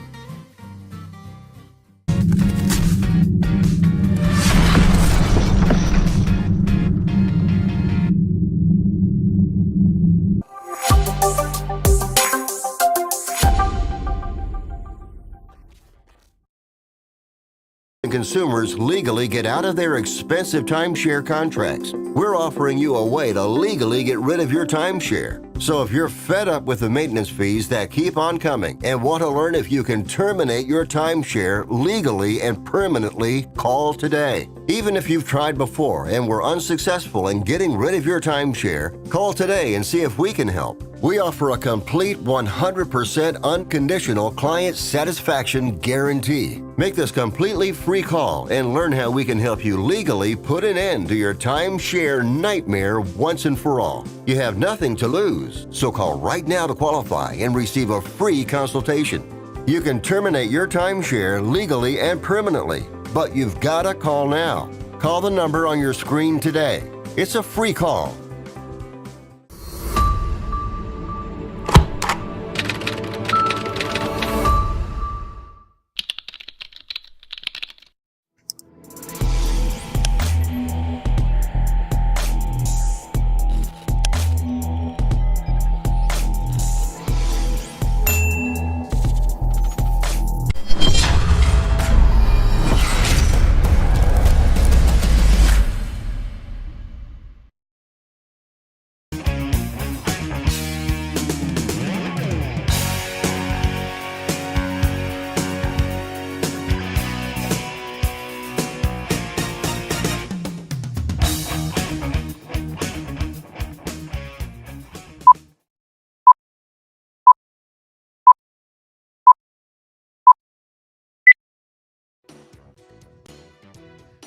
[SPEAKER 9] Consumers legally get out of their expensive timeshare contracts. We're offering you a way to legally get rid of your timeshare. So if you're fed up with the maintenance fees that keep on coming and want to learn if you can terminate your timeshare legally and permanently, call today. Even if you've tried before and were unsuccessful in getting rid of your timeshare, call today and see if we can help. We offer a complete 100% unconditional client satisfaction guarantee. Make this completely free call and learn how we can help you legally put an end to your timeshare nightmare once and for all. You have nothing to lose, so call right now to qualify and receive a free consultation. You can terminate your timeshare legally and permanently, but you've got to call now. Call the number on your screen today. It's a free call.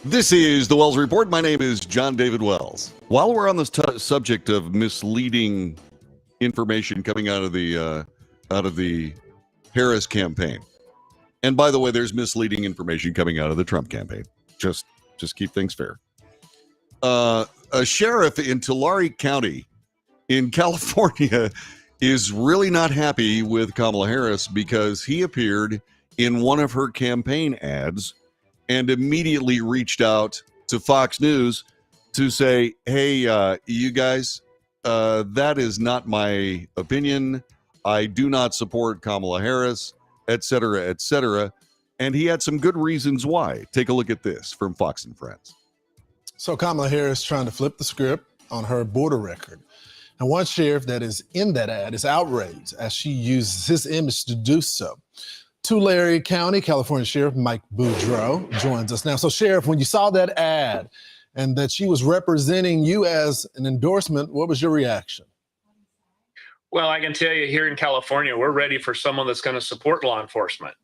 [SPEAKER 1] This is the Wells Report. My name is John David Wells. While we're on this subject of misleading information coming out of the Harris campaign, and by the way, there's misleading information coming out of the Trump campaign. Just keep things fair. A sheriff in Tulare County in California is really not happy with Kamala Harris because he appeared in one of her campaign ads and immediately reached out to Fox News to say, hey, you guys, that is not my opinion. I do not support Kamala Harris, et cetera, et cetera. And he had some good reasons why. Take a look at this from Fox and Friends.
[SPEAKER 18] So Kamala Harris trying to flip the script on her border record. And one sheriff that is in that ad is outraged as she uses his image to do so. Tulare County, California Sheriff Mike Boudreaux joins us now. So, Sheriff, when you saw that ad and that she was representing you as an endorsement, what was your reaction?
[SPEAKER 19] Well, I can tell you here in California, we're ready for someone that's going to support law enforcement.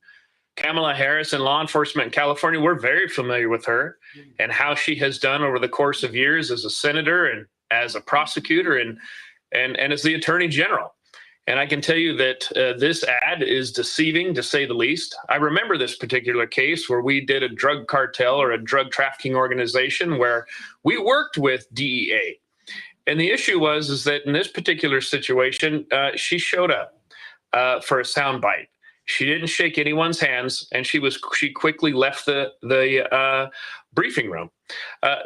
[SPEAKER 19] Kamala Harris and law enforcement in California, we're very familiar with her and how she has done over the course of years as a senator and as a prosecutor and as the attorney general. And I can tell you that this ad is deceiving, to say the least. I remember this particular case where we did a drug cartel or a drug trafficking organization where we worked with DEA. And the issue is that in this particular situation, she showed up for a soundbite. She didn't shake anyone's hands, and she quickly left the briefing room.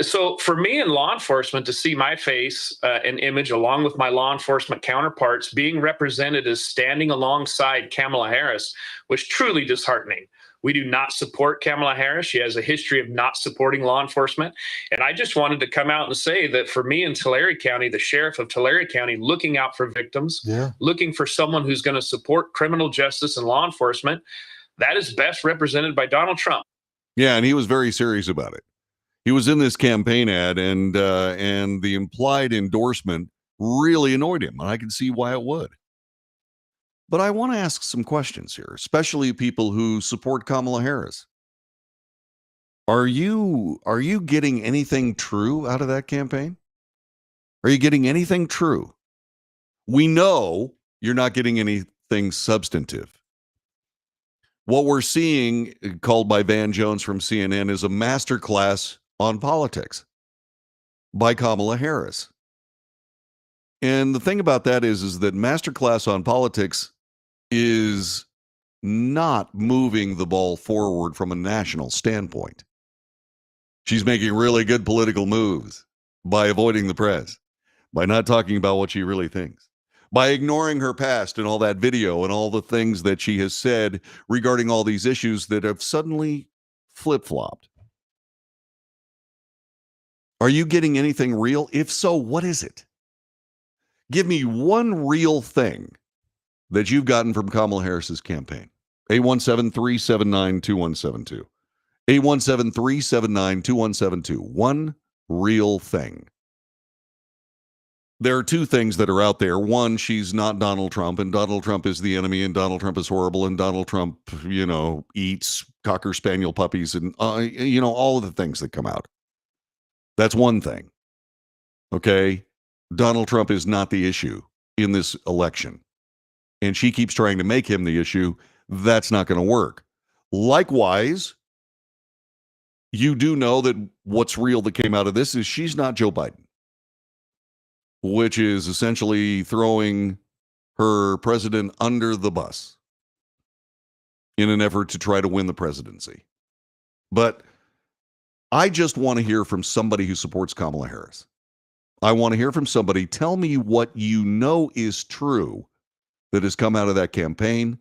[SPEAKER 19] So for me in law enforcement to see my face and image along with my law enforcement counterparts being represented as standing alongside Kamala Harris was truly disheartening. We do not support Kamala Harris. She has a history of not supporting law enforcement. And I just wanted to come out and say that for me in Tulare County, the sheriff of Tulare County, looking out for victims, looking for someone who's going to support criminal justice and law enforcement, that is best represented by Donald Trump.
[SPEAKER 1] Yeah, and he was very serious about it. He was in this campaign ad, and the implied endorsement really annoyed him, and I can see why it would. But I want to ask some questions here, especially people who support Kamala Harris. Are you getting anything true out of that campaign? Are you getting anything true? We know you're not getting anything substantive. What we're seeing, called by Van Jones from CNN, is a masterclass on politics by Kamala Harris. And the thing about that is that masterclass on politics is not moving the ball forward from a national standpoint. She's making really good political moves by avoiding the press, by not talking about what she really thinks, by ignoring her past and all that video and all the things that she has said regarding all these issues that have suddenly flip-flopped. Are you getting anything real? If so, what is it? Give me one real thing that you've gotten from Kamala Harris's campaign. 817-379-2172. 817-379-2172. One real thing. There are two things that are out there. One, she's not Donald Trump, and Donald Trump is the enemy, and Donald Trump is horrible, and Donald Trump, eats Cocker Spaniel puppies, and, all of the things that come out. That's one thing. Okay? Donald Trump is not the issue in this election. And she keeps trying to make him the issue. That's not going to work. Likewise, you do know that what's real that came out of this is she's not Joe Biden, which is essentially throwing her president under the bus in an effort to try to win the presidency. But I just want to hear from somebody who supports Kamala Harris. I want to hear from somebody. Tell me what you know is true that has come out of that campaign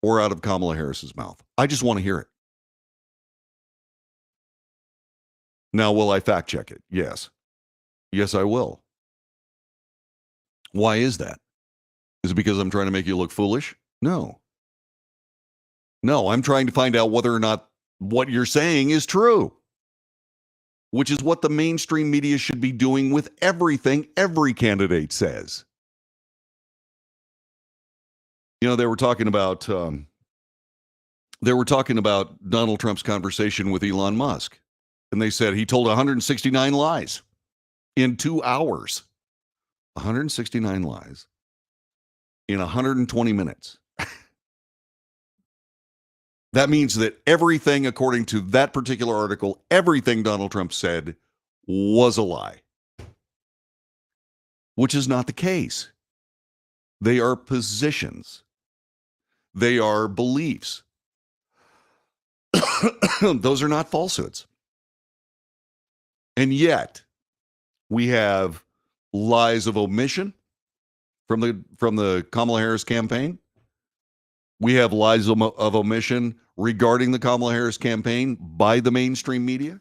[SPEAKER 1] or out of Kamala Harris's mouth. I just want to hear it. Now, will I fact check it? Yes. Yes, I will. Why is that? Is it because I'm trying to make you look foolish? No. No, I'm trying to find out whether or not what you're saying is true, which is what the mainstream media should be doing with everything every candidate says. They were talking about Donald Trump's conversation with Elon Musk, and they said he told 169 lies in 2 hours. 169 lies in 120 minutes. That means that everything, according to that particular article, everything Donald Trump said was a lie, which is not the case. They are positions. They are beliefs. Those are not falsehoods. And yet, we have lies of omission from the Kamala Harris campaign. We have lies of omission regarding the Kamala Harris campaign by the mainstream media.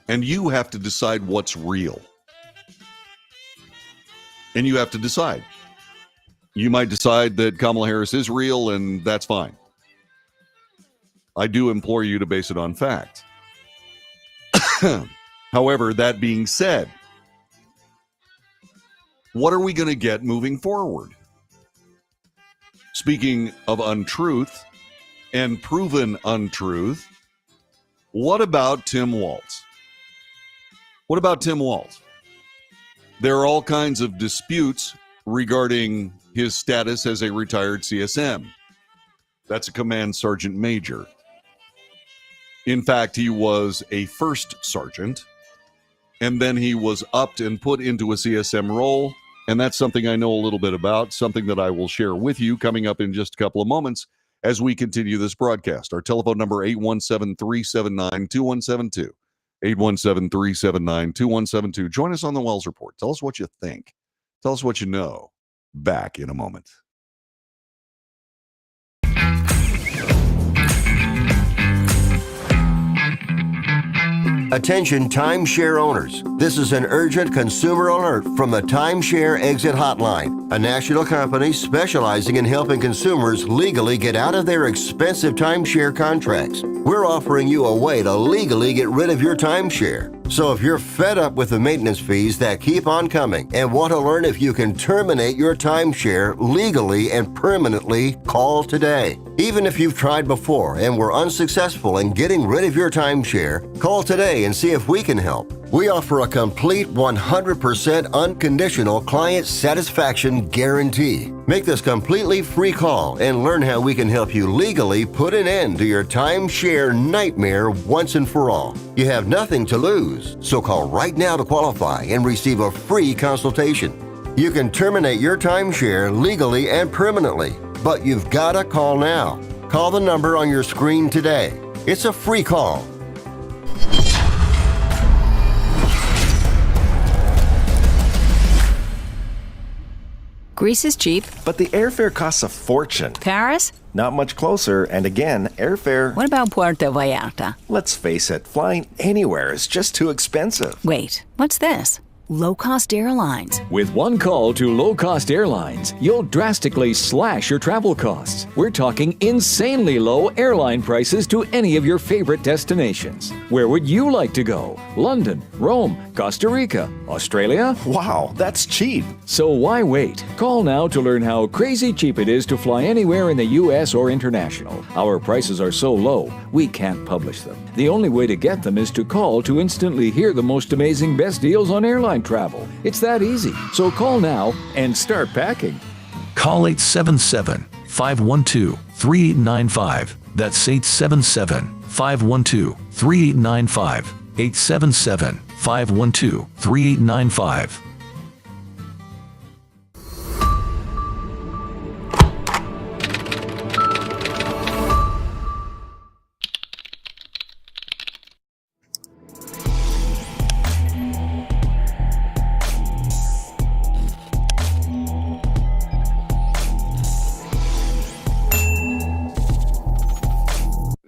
[SPEAKER 1] And you have to decide what's real. And you have to decide. You might decide that Kamala Harris is real, and that's fine. I do implore you to base it on fact. However, that being said, what are we going to get moving forward? Speaking of untruth and proven untruth, what about Tim Walz? What about Tim Walz? There are all kinds of disputes regarding his status as a retired CSM. That's a command sergeant major. In fact, he was a first sergeant, and then he was upped and put into a CSM role And that's something I know a little bit about, something that I will share with you coming up in just a couple of moments as we continue this broadcast. Our telephone number, 817-379-2172. 817-379-2172. Join us on the Wells Report. Tell us what you think. Tell us what you know. Back in a moment.
[SPEAKER 9] Attention timeshare owners. This is an urgent consumer alert from the Timeshare Exit Hotline, a national company specializing in helping consumers legally get out of their expensive timeshare contracts. We're offering you a way to legally get rid of your timeshare. So if you're fed up with the maintenance fees that keep on coming and want to learn if you can terminate your timeshare legally and permanently, call today. Even if you've tried before and were unsuccessful in getting rid of your timeshare, call today and see if we can help. We offer a complete 100% unconditional client satisfaction guarantee. Make this completely free call and learn how we can help you legally put an end to your timeshare nightmare once and for all. You have nothing to lose, so call right now to qualify and receive a free consultation. You can terminate your timeshare legally and permanently, but you've got to call now. Call the number on your screen today. It's a free call.
[SPEAKER 5] Greece is cheap.
[SPEAKER 6] But the airfare costs a fortune.
[SPEAKER 5] Paris?
[SPEAKER 6] Not much closer, and again, airfare...
[SPEAKER 5] What about Puerto Vallarta?
[SPEAKER 6] Let's face it, flying anywhere is just too expensive.
[SPEAKER 5] Wait, what's this? Low-cost airlines.
[SPEAKER 7] With one call to low-cost airlines, you'll drastically slash your travel costs. We're talking insanely low airline prices to any of your favorite destinations. Where would you like to go? London, Rome, Costa Rica, Australia?
[SPEAKER 6] Wow, that's cheap.
[SPEAKER 7] So why wait? Call now to learn how crazy cheap it is to fly anywhere in the U.S. or international. Our prices are so low, we can't publish them. The only way to get them is to call to instantly hear the most amazing best deals on airline travel. It's that easy. So call now and start packing.
[SPEAKER 8] Call 877-512-3895. That's 877-512-3895. 877-512-3895.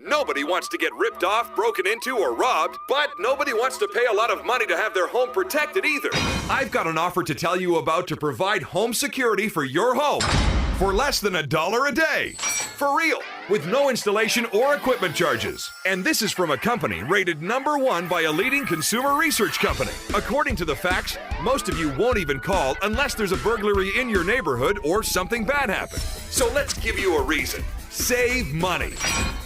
[SPEAKER 10] Nobody wants to get ripped off, broken into, or robbed, but nobody wants to pay a lot of money to have their home protected either. I've got an offer to tell you about to provide home security for your home for less than $1 a day. For real, with no installation or equipment charges. And this is from a company rated #1 by a leading consumer research company. According to the facts, most of you won't even call unless there's a burglary in your neighborhood or something bad happened. So let's give you a reason. Save money.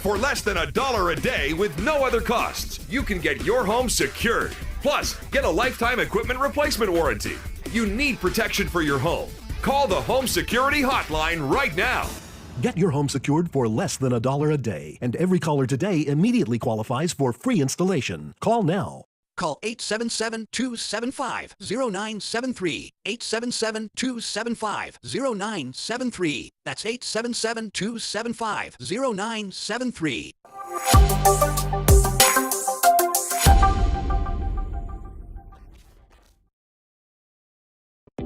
[SPEAKER 10] For less than $1 a day with no other costs, you can get your home secured. Plus, get a lifetime equipment replacement warranty. You need protection for your home. Call the Home Security Hotline right now.
[SPEAKER 11] Get your home secured for less than $1 a day, and every caller today immediately qualifies for free installation. Call now.
[SPEAKER 12] Call 877-275-0973. 877-275-0973. That's 877-275-0973.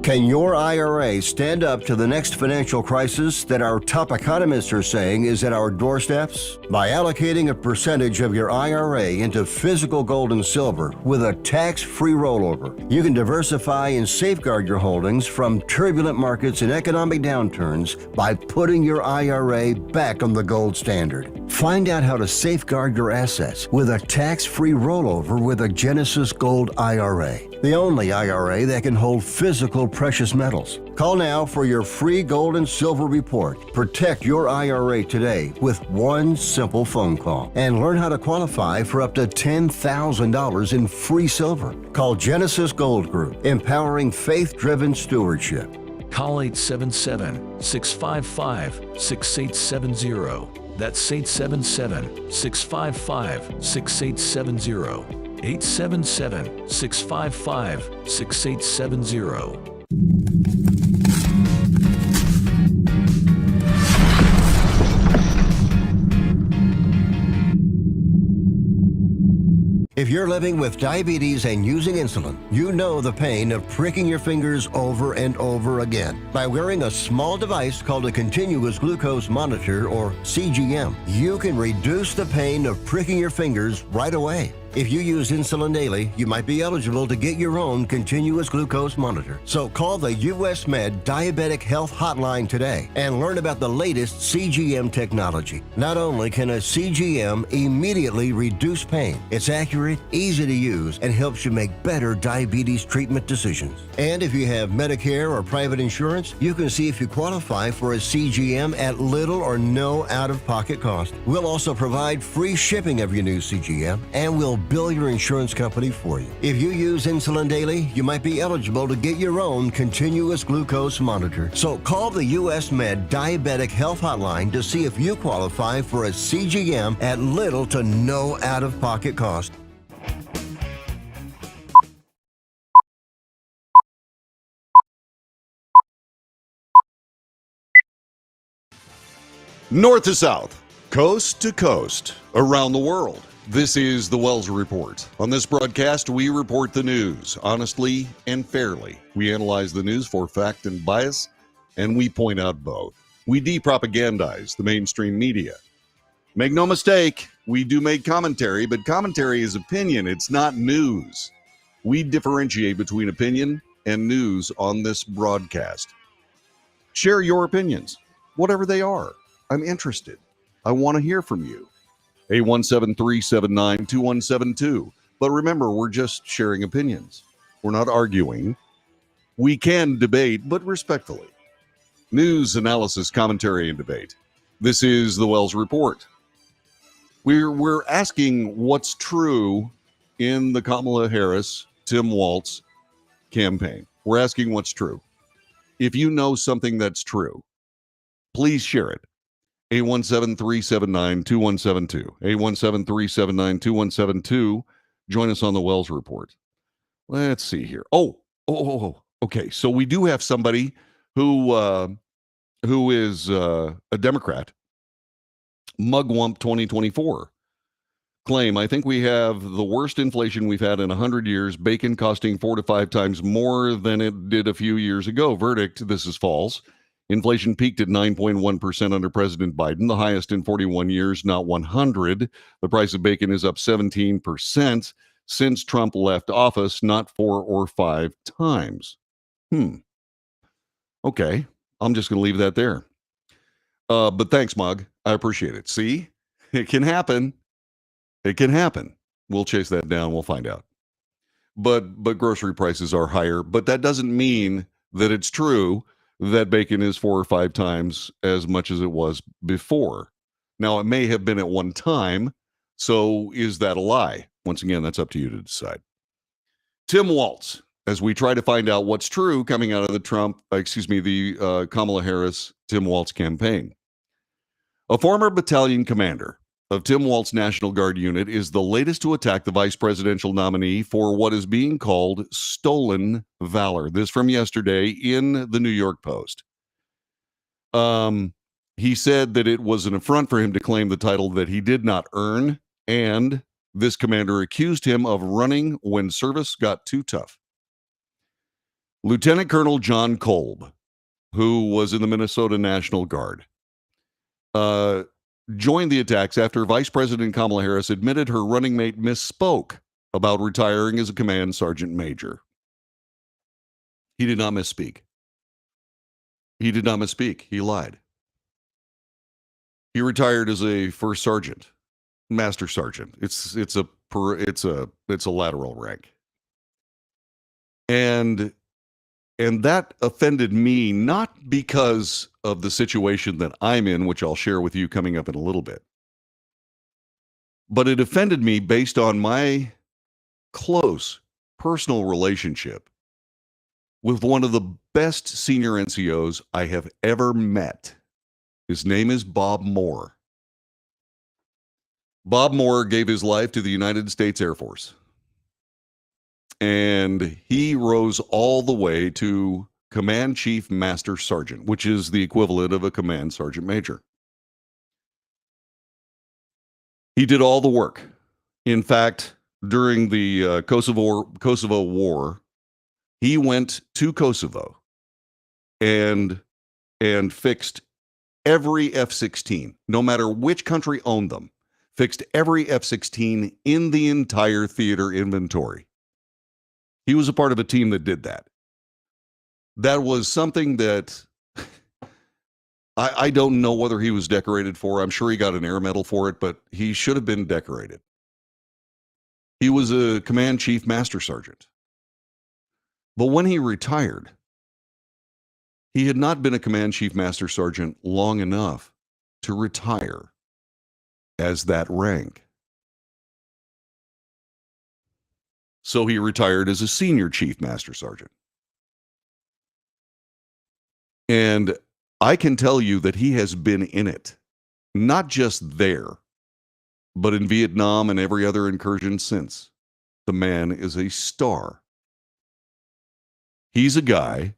[SPEAKER 9] Can your IRA stand up to the next financial crisis that our top economists are saying is at our doorsteps? By allocating a percentage of your IRA into physical gold and silver with a tax-free rollover, you can diversify and safeguard your holdings from turbulent markets and economic downturns by putting your IRA back on the gold standard. Find out how to safeguard your assets with a tax-free rollover with a Genesis Gold IRA, the only IRA that can hold physical precious metals. Call now for your free gold and silver report. Protect your IRA today with one simple phone call and learn how to qualify for up to $10,000 in free silver. Call Genesis Gold Group, empowering faith-driven stewardship.
[SPEAKER 8] Call 877-655-6870. That's 877-655-6870. 877-655-6870.
[SPEAKER 9] If you're living with diabetes and using insulin, you know the pain of pricking your fingers over and over again. By wearing a small device called a continuous glucose monitor, or CGM, you can reduce the pain of pricking your fingers right away. If you use insulin daily, you might be eligible to get your own continuous glucose monitor. So call the US Med Diabetic Health Hotline today and learn about the latest CGM technology. Not only can a CGM immediately reduce pain, it's accurate, easy to use, and helps you make better diabetes treatment decisions. And if you have Medicare or private insurance, you can see if you qualify for a CGM at little or no out-of-pocket cost. We'll also provide free shipping of your new CGM, and we'll bill your insurance company for you. If you use insulin daily, you might be eligible to get your own continuous glucose monitor. So call the US Med Diabetic Health Hotline to see if you qualify for a CGM at little to no out-of-pocket cost.
[SPEAKER 1] North to south, coast to coast, around the world. This is the Wells Report. On this broadcast, we report the news honestly and fairly. We analyze the news for fact and bias, and we point out both. We de-propagandize the mainstream media. Make no mistake, we do make commentary, but commentary is opinion. It's not news. We differentiate between opinion and news on this broadcast. Share your opinions, whatever they are. I'm interested. I want to hear from you. 817-379-2172. But remember, we're just sharing opinions. We're not arguing. We can debate, but respectfully. News, analysis, commentary, and debate. This is the Wells Report. We're asking what's true in the Kamala Harris, Tim Walz campaign. We're asking what's true. If you know something that's true, please share it. 817-379-2172. 817-379-2172. Join us on the Wells Report. Let's see here. Okay. So we do have somebody who is a Democrat. Mugwump 2024 claim, I think we have the worst inflation we've had in 100 years, bacon costing 4 to 5 times more than it did a few years ago. Verdict, this is false. Inflation peaked at 9.1% under President Biden, the highest in 41 years, not 100. The price of bacon is up 17% since Trump left office, not 4 or 5 times. Okay, I'm just going to leave that there. But thanks, Mug. I appreciate it. See, it can happen. It can happen. We'll chase that down. We'll find out. But grocery prices are higher. But that doesn't mean that it's true that bacon is 4 or 5 times as much as it was before. Now, it may have been at one time, so is that a lie? Once again, that's up to you to decide. Tim Walz, as we try to find out what's true coming out of the Kamala Harris, Tim Walz campaign. A former battalion commander of Tim Walz National Guard unit is the latest to attack the vice presidential nominee for what is being called stolen valor. This from yesterday in the New York Post. He said that it was an affront for him to claim the title that he did not earn, and this commander accused him of running when service got too tough. Lieutenant Colonel John Kolb, who was in the Minnesota National Guard, joined the attacks after Vice President Kamala Harris admitted her running mate misspoke about retiring as a command sergeant major. He did not misspeak. He did not misspeak. He lied. He retired as a first sergeant, master sergeant. It's a lateral rank. And that offended me, not because of the situation that I'm in, which I'll share with you coming up in a little bit, but it offended me based on my close personal relationship with one of the best senior NCOs I have ever met. His name is Bob Moore. Bob Moore gave his life to the United States Air Force. And he rose all the way to Command Chief Master Sergeant, which is the equivalent of a Command Sergeant Major. He did all the work. In fact, during the Kosovo War, he went to Kosovo and fixed every F-16, no matter which country owned them, fixed every F-16 in the entire theater inventory. He was a part of a team that did that. That was something that I don't know whether he was decorated for. I'm sure he got an air medal for it, but he should have been decorated. He was a command chief master sergeant. But when he retired, he had not been a command chief master sergeant long enough to retire as that rank. So he retired as a senior chief master sergeant. And I can tell you that he has been in it, not just there, but in Vietnam and every other incursion since. The man is a star. He's a guy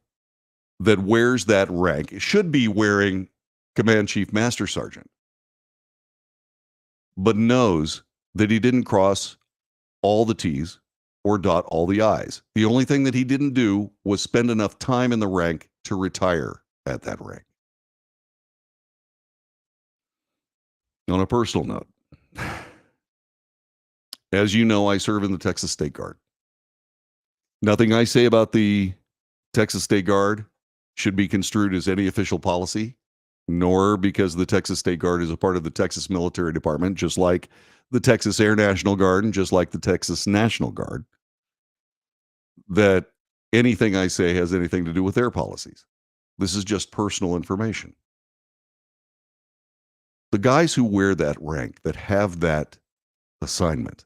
[SPEAKER 1] that wears that rank, should be wearing Command Chief Master Sergeant, but knows that he didn't cross all the T's or dot all the I's. The only thing that he didn't do was spend enough time in the rank to retire at that rank. On a personal note, as you know, I serve in the Texas State Guard. Nothing I say about the Texas State Guard should be construed as any official policy, nor because the Texas State Guard is a part of the Texas Military Department, just like the Texas Air National Guard and just like the Texas National Guard, that anything I say has anything to do with their policies. This is just personal information. The guys who wear that rank, that have that assignment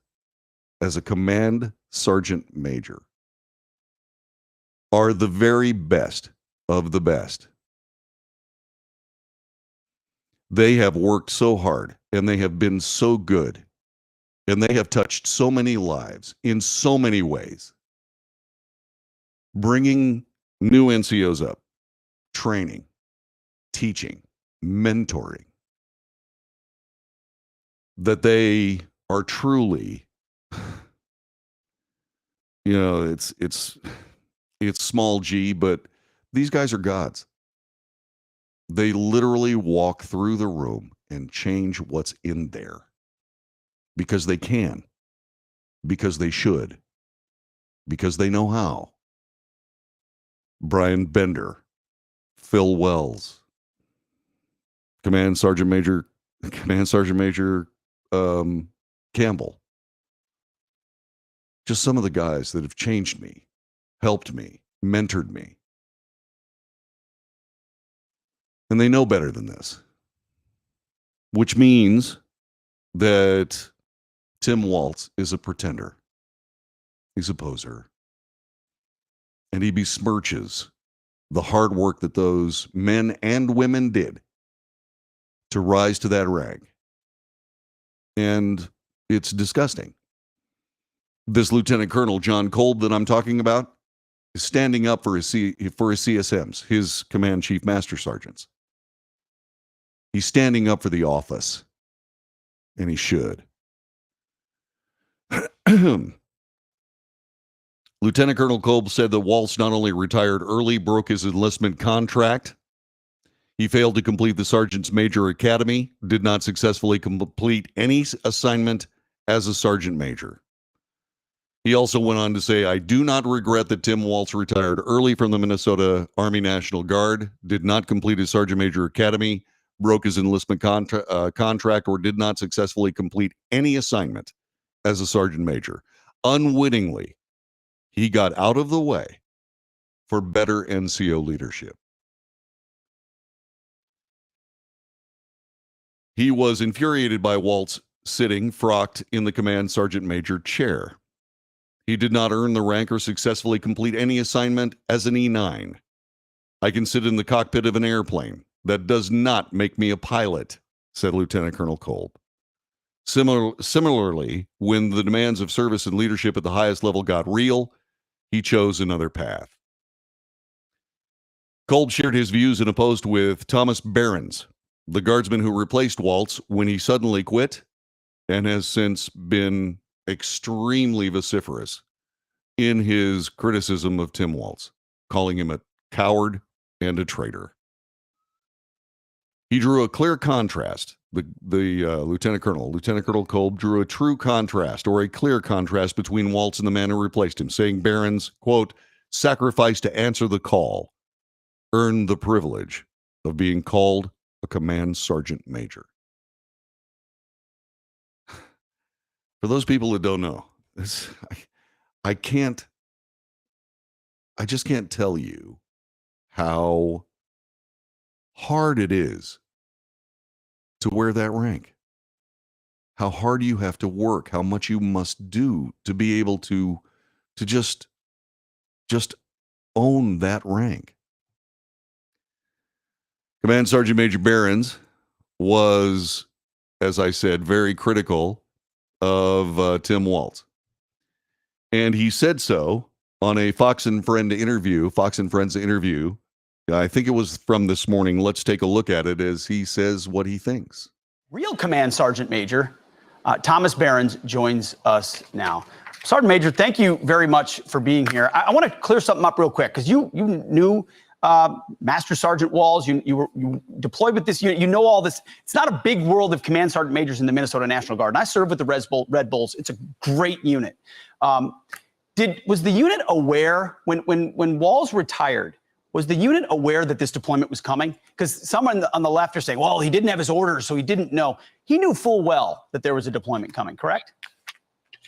[SPEAKER 1] as a command sergeant major, are the very best of the best. They have worked so hard, and they have been so good, and they have touched so many lives in so many ways, bringing new NCOs up, training, teaching, mentoring, that they are truly, you know, it's small g, but these guys are gods. They literally walk through the room and change what's in there because they can, because they should, because they know how. Brian Bender, Phil Wells, Command Sergeant Major Campbell. Just some of the guys that have changed me, helped me, mentored me. And they know better than this. Which means that Tim Waltz is a pretender. He's a poser. And he besmirches the hard work that those men and women did to rise to that rank. And it's disgusting. This Lieutenant Colonel John Kolb that I'm talking about is standing up for his CSMs, his Command Chief Master Sergeants. He's standing up for the office, and he should. Lieutenant Colonel Kolb said that Waltz not only retired early, broke his enlistment contract, he failed to complete the Sergeant's Major Academy, did not successfully complete any assignment as a Sergeant Major. He also went on to say, I do not regret that Tim Waltz retired early from the Minnesota Army National Guard, did not complete his Sergeant Major Academy, broke his enlistment contract, or did not successfully complete any assignment as a Sergeant Major. Unwittingly, he got out of the way for better NCO leadership. He was infuriated by Waltz sitting frocked in the Command Sergeant Major chair. He did not earn the rank or successfully complete any assignment as an E9. I can sit in the cockpit of an airplane. That does not make me a pilot, said Lieutenant Colonel Kolb. Similarly, when the demands of service and leadership at the highest level got real, he chose another path. Kolb shared his views in a post with Thomas Behrens, the guardsman who replaced Waltz when he suddenly quit and has since been extremely vociferous in his criticism of Tim Walz, calling him a coward and a traitor. He drew a clear contrast. The Lieutenant Colonel Kolb drew a true contrast, or a clear contrast, between Walz and the man who replaced him, saying Barron's, quote, sacrifice to answer the call earned the privilege of being called a command sergeant major. For those people that don't know, I just can't tell you how hard it is to wear that rank, how hard you have to work, how much you must do to be able to just own that rank. Command Sergeant Major Behrens was, as I said, very critical of Tim Walz. And he said so on a Fox and Friends interview. I think it was from this morning. Let's take a look at it as he says what he thinks.
[SPEAKER 20] Real Command Sergeant Major Thomas Behrens joins us now. Sergeant Major, thank you very much for being here. I want to clear something up real quick, because you knew Master Sergeant Walz. You deployed with this unit. You know all this. It's not a big world of Command Sergeant Majors in the Minnesota National Guard. And I served with the Red Bulls. It's a great unit. Was the unit aware when Walz retired? Was the unit aware that this deployment was coming? Because someone on the left are saying, well, he didn't have his orders, so he didn't know. He knew full well that there was a deployment coming, correct?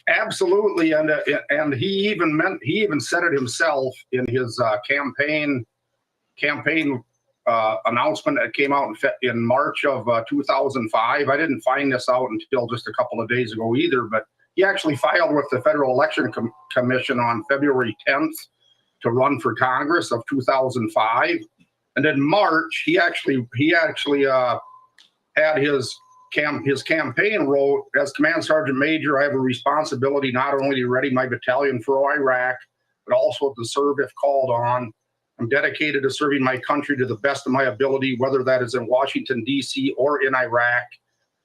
[SPEAKER 21] Absolutely, and he even said it himself in his campaign announcement that came out in March of 2005. I didn't find this out until just a couple of days ago either, but he actually filed with the Federal Election Commission on February 10th to run for Congress of 2005, and in March he actually had his campaign wrote, as Command Sergeant Major, I have a responsibility not only to ready my battalion for Iraq, but also to serve if called on. I'm dedicated to serving my country to the best of my ability, whether that is in Washington, D.C. or in Iraq.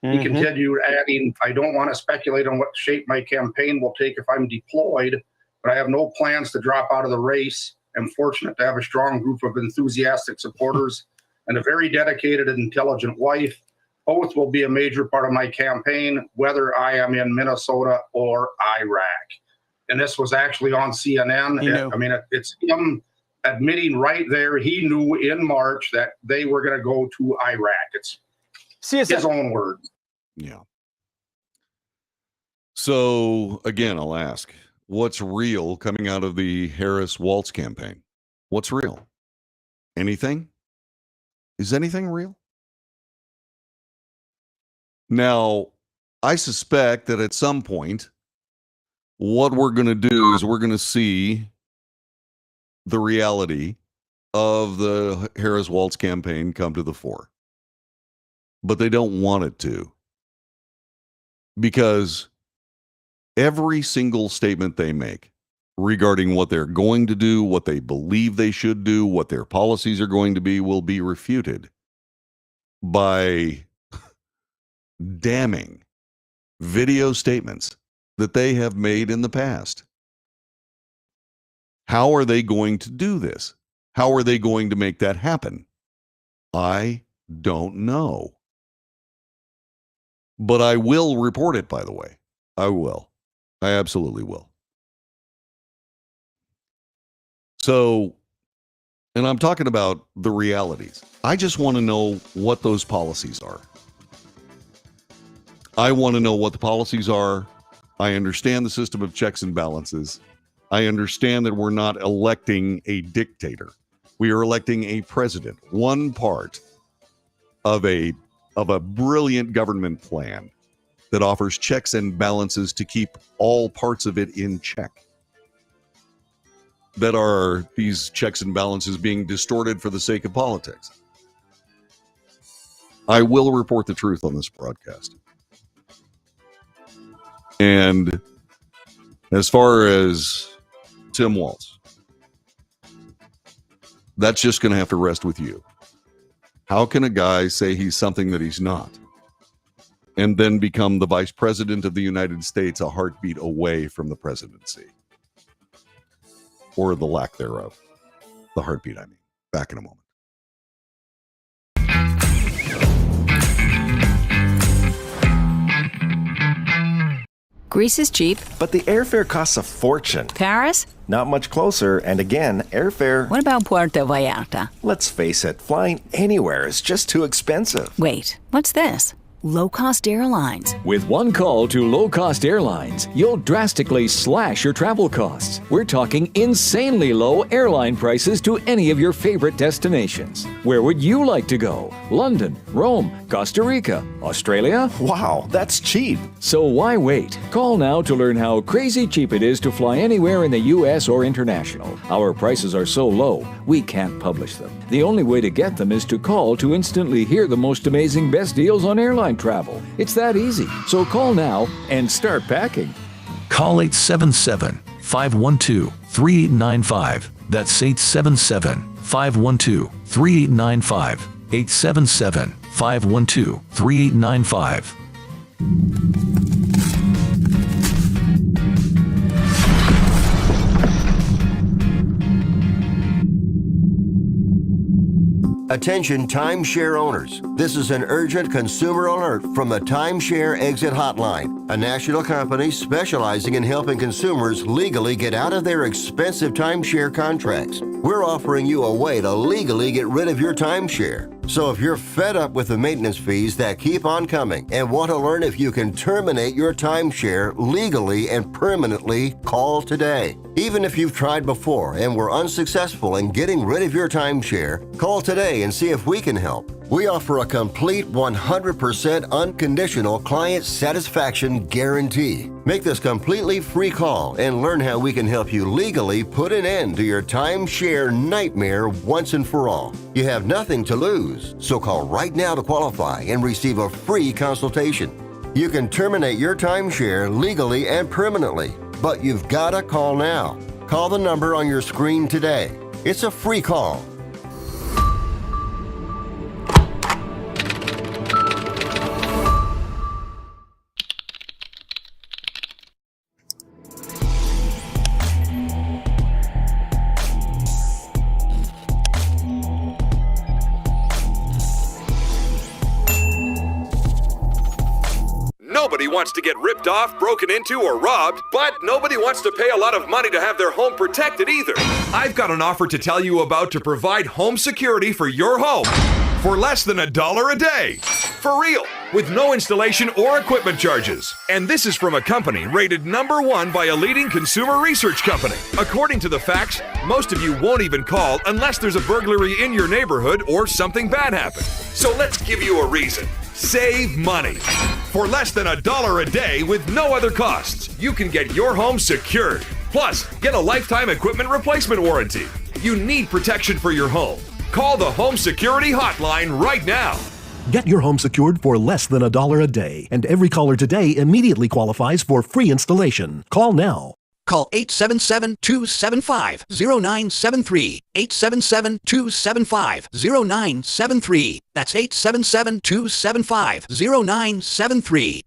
[SPEAKER 21] He continued adding, I don't want to speculate on what shape my campaign will take if I'm deployed, but I have no plans to drop out of the race. I'm fortunate to have a strong group of enthusiastic supporters and a very dedicated and intelligent wife. Both will be a major part of my campaign, whether I am in Minnesota or Iraq. And this was actually on CNN. I mean, it's him admitting right there. He knew in March that they were going to go to Iraq. It's his own words.
[SPEAKER 1] Yeah. So again, I'll ask, what's real coming out of the Harris-Walz campaign? What's real? Anything? Is anything real? Now, I suspect that at some point, what we're going to do is we're going to see the reality of the Harris-Walz campaign come to the fore. But they don't want it to. Because every single statement they make regarding what they're going to do, what they believe they should do, what their policies are going to be, will be refuted by damning video statements that they have made in the past. How are they going to do this? How are they going to make that happen? I don't know. But I will report it, by the way. I will. I absolutely will. So, and I'm talking about the realities. I just want to know what those policies are. I want to know what the policies are. I understand the system of checks and balances. I understand that we're not electing a dictator. We are electing a president, one part of a brilliant government plan that offers checks and balances to keep all parts of it in check. That are these checks and balances being distorted for the sake of politics. I will report the truth on this broadcast. And as far as Tim Walz, that's just going to have to rest with you. How can a guy say he's something that he's not? and then become the vice president of the United States a heartbeat away from the presidency. Or the lack thereof. The heartbeat, I mean. Back in a moment.
[SPEAKER 5] Greece is cheap.
[SPEAKER 6] But the airfare costs a fortune.
[SPEAKER 5] Paris?
[SPEAKER 6] Not much closer, and again, airfare...
[SPEAKER 5] What about Puerto Vallarta?
[SPEAKER 6] Let's face it, flying anywhere is just too expensive.
[SPEAKER 5] Wait, what's this? Low-cost airlines.
[SPEAKER 7] With one call to low-cost airlines, you'll drastically slash your travel costs. We're talking insanely low airline prices to any of your favorite destinations. Where would you like to go? London, Rome, Costa Rica, Australia?
[SPEAKER 6] Wow, that's cheap.
[SPEAKER 7] So why wait? Call now to learn how crazy cheap it is to fly anywhere in the U.S. or international. Our prices are so low, we can't publish them. The only way to get them is to call to instantly hear the most amazing best deals on airline travel. It's that easy. So call now and start packing.
[SPEAKER 8] Call 877-512-3895. That's 877-512-3895. 877-512-3895.
[SPEAKER 9] Attention timeshare owners. This is an urgent consumer alert from the Timeshare Exit Hotline, a national company specializing in helping consumers legally get out of their expensive timeshare contracts. We're offering you a way to legally get rid of your timeshare. So if you're fed up with the maintenance fees that keep on coming and want to learn if you can terminate your timeshare legally and permanently, call today. Even if you've tried before and were unsuccessful in getting rid of your timeshare, call today and see if we can help. We offer a complete 100% unconditional client satisfaction guarantee. Make this completely free call and learn how we can help you legally put an end to your timeshare nightmare once and for all. You have nothing to lose, so call right now to qualify and receive a free consultation. You can terminate your timeshare legally and permanently, but you've got to call now. Call the number on your screen today. It's a free call.
[SPEAKER 10] Nobody wants to get ripped off, broken into, or robbed, but nobody wants to pay a lot of money to have their home protected either. I've got an offer to tell you about to provide home security for your home for less than $1 a day. For real, with no installation or equipment charges. And this is from a company rated #1 by a leading consumer research company. According to the facts, most of you won't even call unless there's a burglary in your neighborhood or something bad happened. So let's give you a reason. Save money. For less than $1 a day with no other costs, you can get your home secured. Plus, get a lifetime equipment replacement warranty. You need protection for your home. Call the Home Security Hotline right now.
[SPEAKER 11] Get your home secured for less than $1 a day, and every caller today immediately qualifies for free installation. Call now.
[SPEAKER 12] Call 877-275-0973. 877-275-0973. That's 877-275-0973.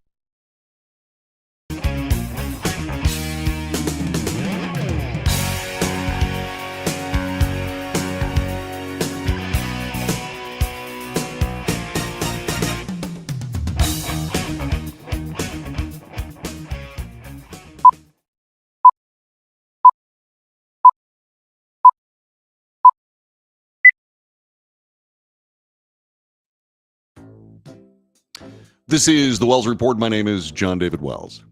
[SPEAKER 1] This is the Wells Report. My name is John David Wells.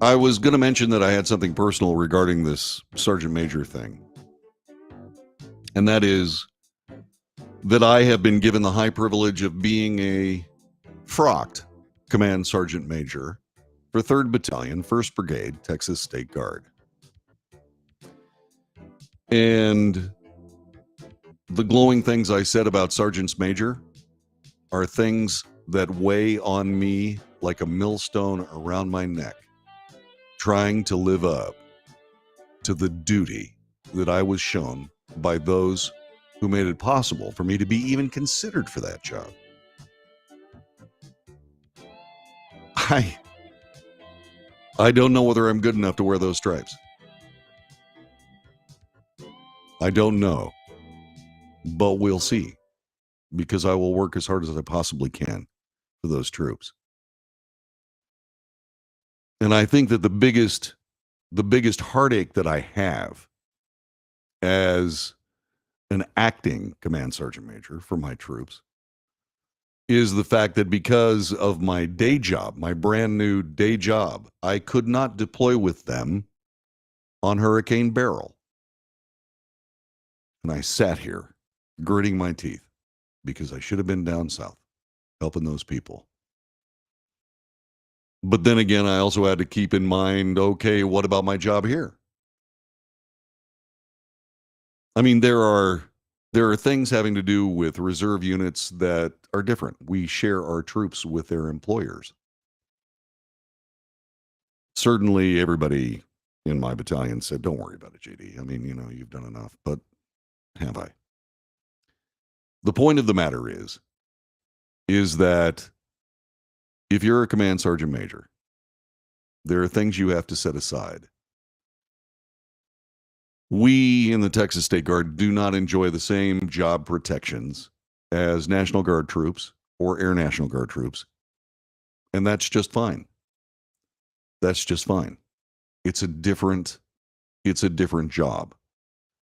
[SPEAKER 1] I was going to mention that I had something personal regarding this Sergeant Major thing. And that is that I have been given the high privilege of being a frocked Command Sergeant Major for 3rd Battalion, 1st Brigade, Texas State Guard. And the glowing things I said about Sergeants Major are things that weigh on me like a millstone around my neck, trying to live up to the duty that I was shown by those who made it possible for me to be even considered for that job. I don't know whether I'm good enough to wear those stripes. I don't know. But we'll see. Because I will work as hard as I possibly can for those troops. And I think that the biggest heartache that I have as an acting command sergeant major for my troops is the fact that because of my day job, my brand new day job, I could not deploy with them on Hurricane Beryl. And I sat here gritting my teeth because I should have been down south helping those people. But then again, I also had to keep in mind, okay, what about my job here? I mean, there are things having to do with reserve units that are different. We share our troops with their employers. Certainly, everybody in my battalion said, don't worry about it, JD. I mean, you've done enough, but have I? The point of the matter is that if you're a command sergeant major, there are things you have to set aside. We in the Texas State Guard do not enjoy the same job protections as National Guard troops or Air National Guard troops. And that's just fine. That's just fine. It's a different job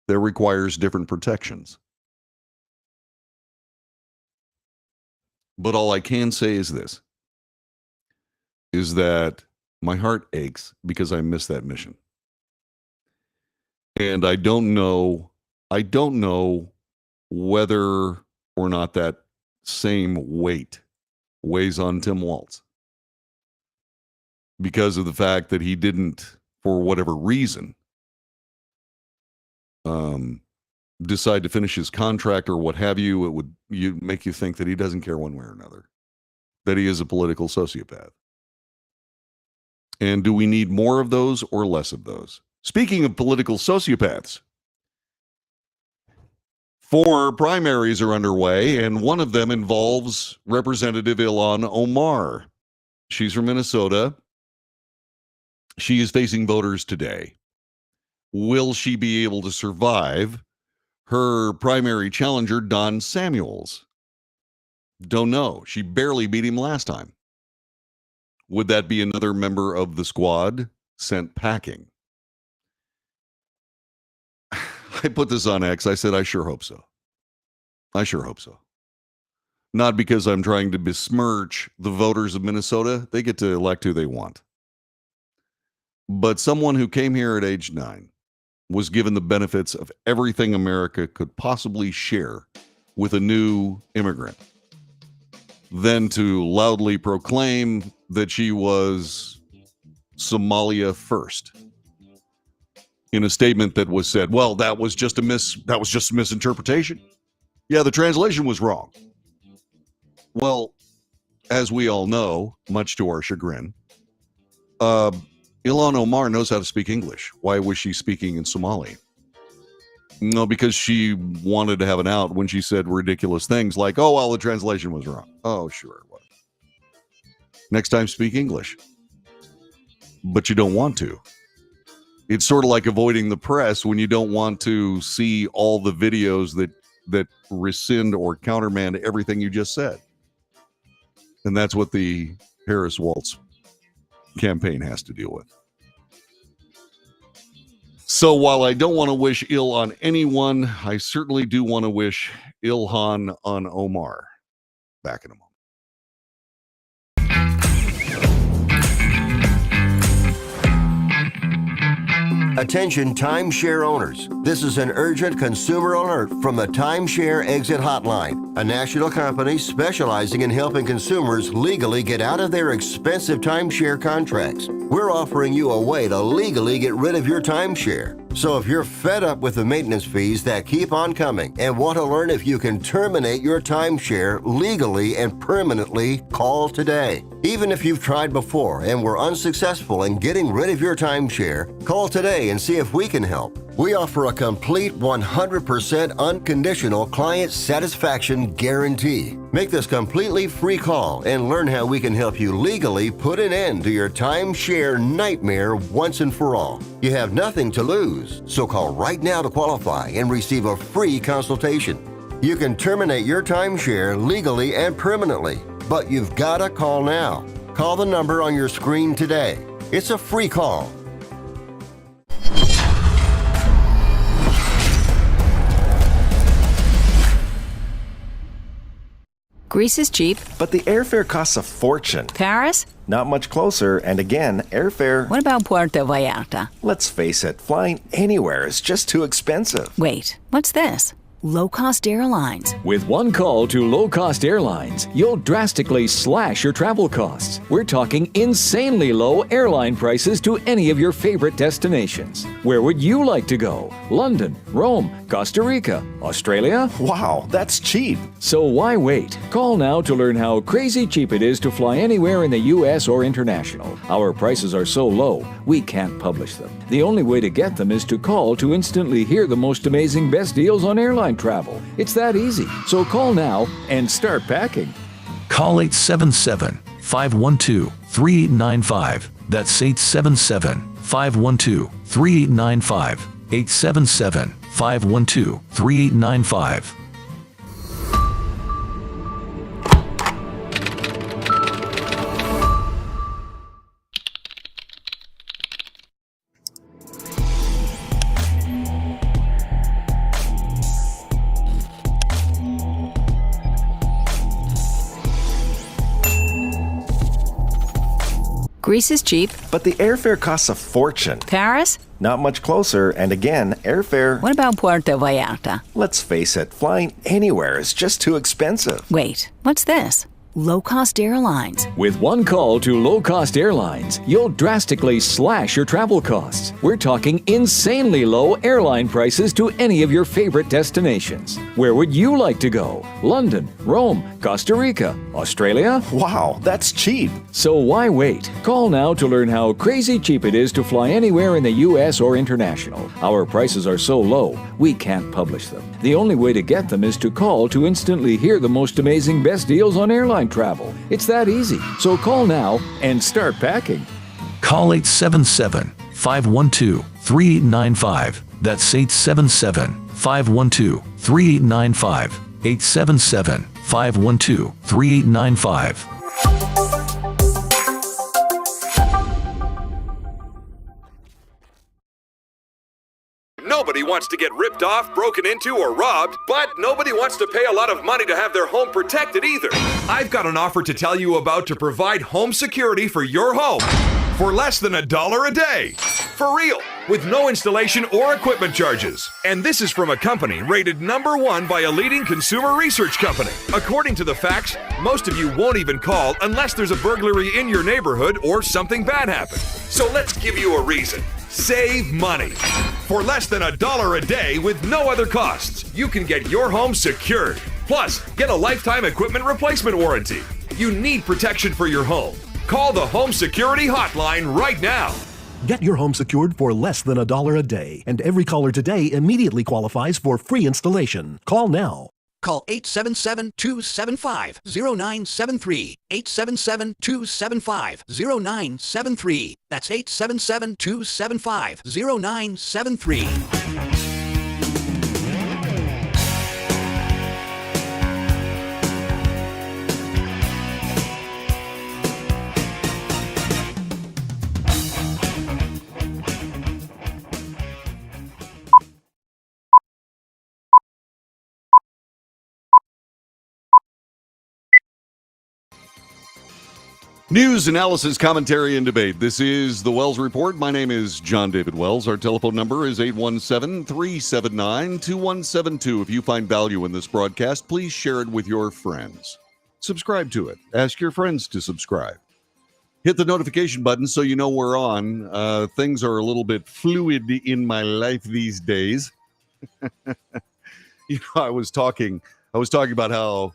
[SPEAKER 1] that requires different protections. But all I can say is this, is that my heart aches because I missed that mission. And I don't know whether or not that same weight weighs on Tim Waltz because of the fact that he didn't, for whatever reason, decide to finish his contract or what have you. It would make you think that he doesn't care one way or another, that he is a political sociopath. And do we need more of those or less of those? Speaking of political sociopaths, 4 primaries are underway, and one of them involves Representative Ilhan Omar. She's from Minnesota. She is facing voters today. Will she be able to survive her primary challenger, Don Samuels? Don't know. She barely beat him last time. Would that be another member of the squad sent packing? I put this on X. I said, I sure hope so. I sure hope so. Not because I'm trying to besmirch the voters of Minnesota. They get to elect who they want. But someone who came here at age 9 was given the benefits of everything America could possibly share with a new immigrant. Then to loudly proclaim that she was Somalia first in a statement that was said, well, that was just a misinterpretation. Yeah, the translation was wrong. Well, as we all know, much to our chagrin, Ilhan Omar knows how to speak English. Why was she speaking in Somali? No, because she wanted to have an out when she said ridiculous things like, oh, well, the translation was wrong. Oh, sure it was. Next time, speak English. But you don't want to. It's sort of like avoiding the press when you don't want to see all the videos that rescind or countermand everything you just said. And that's what the Harris Waltz campaign has to deal with. So while I don't want to wish ill on anyone, I certainly do want to wish Ilhan on Omar. Back in a moment.
[SPEAKER 9] Attention timeshare owners. This is an urgent consumer alert from the Timeshare Exit Hotline, a national company specializing in helping consumers legally get out of their expensive timeshare contracts. We're offering you a way to legally get rid of your timeshare. So if you're fed up with the maintenance fees that keep on coming and want to learn if you can terminate your timeshare legally and permanently, call today. Even if you've tried before and were unsuccessful in getting rid of your timeshare, call today and see if we can help. We offer a complete 100% unconditional client satisfaction guarantee. Make this completely free call and learn how we can help you legally put an end to your timeshare nightmare once and for all. You have nothing to lose, so call right now to qualify and receive a free consultation. You can terminate your timeshare legally and permanently, but you've got to call now. Call the number on your screen today. It's a free call.
[SPEAKER 5] Greece is cheap.
[SPEAKER 6] But the airfare costs a fortune.
[SPEAKER 5] Paris?
[SPEAKER 6] Not much closer, and again, airfare...
[SPEAKER 5] What about Puerto Vallarta?
[SPEAKER 6] Let's face it, flying anywhere is just too expensive.
[SPEAKER 5] Wait, what's this? Low-cost airlines.
[SPEAKER 7] With one call to low-cost airlines, you'll drastically slash your travel costs. We're talking insanely low airline prices to any of your favorite destinations. Where would you like to go? London, Rome, Costa Rica, Australia?
[SPEAKER 6] Wow, that's cheap.
[SPEAKER 7] So why wait? Call now to learn how crazy cheap it is to fly anywhere in the U.S. or international. Our prices are so low, we can't publish them. The only way to get them is to call to instantly hear the most amazing best deals on airline travel. It's that easy. So call now and start packing.
[SPEAKER 8] Call 877-512-3895. That's 877-512-3895. 877-512-3895.
[SPEAKER 5] Greece is cheap.
[SPEAKER 6] But the airfare costs a fortune.
[SPEAKER 5] Paris?
[SPEAKER 6] Not much closer, and again, airfare...
[SPEAKER 5] What about Puerto Vallarta?
[SPEAKER 6] Let's face it, flying anywhere is just too expensive.
[SPEAKER 5] Wait, what's this? Low-cost airlines.
[SPEAKER 7] With one call to low-cost airlines, you'll drastically slash your travel costs. We're talking insanely low airline prices to any of your favorite destinations. Where would you like to go? London, Rome, Costa Rica, Australia?
[SPEAKER 6] Wow, that's cheap.
[SPEAKER 7] So why wait? Call now to learn how crazy cheap it is to fly anywhere in the U.S. or international. Our prices are so low, we can't publish them. The only way to get them is to call to instantly hear the most amazing best deals on airline travel. It's that easy. So call now and start packing.
[SPEAKER 8] Call 877-512-3895. That's 877-512-3895. 877-512-3895.
[SPEAKER 10] Nobody wants to get ripped off, broken into, or robbed, but nobody wants to pay a lot of money to have their home protected either. I've got an offer to tell you about to provide home security for your home for less than $1 a day. For real, with no installation or equipment charges. And this is from a company rated #1 by a leading consumer research company. According to the facts, most of you won't even call unless there's a burglary in your neighborhood or something bad happened. So let's give you a reason. Save money. For less than $1 a day with no other costs, you can get your home secured. Plus, get a lifetime equipment replacement warranty. You need protection for your home. Call the Home Security Hotline right now.
[SPEAKER 11] Get your home secured for less than $1 a day, and every caller today immediately qualifies for free installation. Call now.
[SPEAKER 12] Call 877-275-0973. 877-275-0973. That's 877-275-0973.
[SPEAKER 1] News, analysis, commentary, and debate. This is the Wells Report. My name is John David Wells. Our telephone number is 817-379-2172. If you find value in this broadcast, please share it with your friends. Subscribe to it. Ask your friends to subscribe. Hit the notification button so you know we're on. Things are a little bit fluid in my life these days. I was talking about how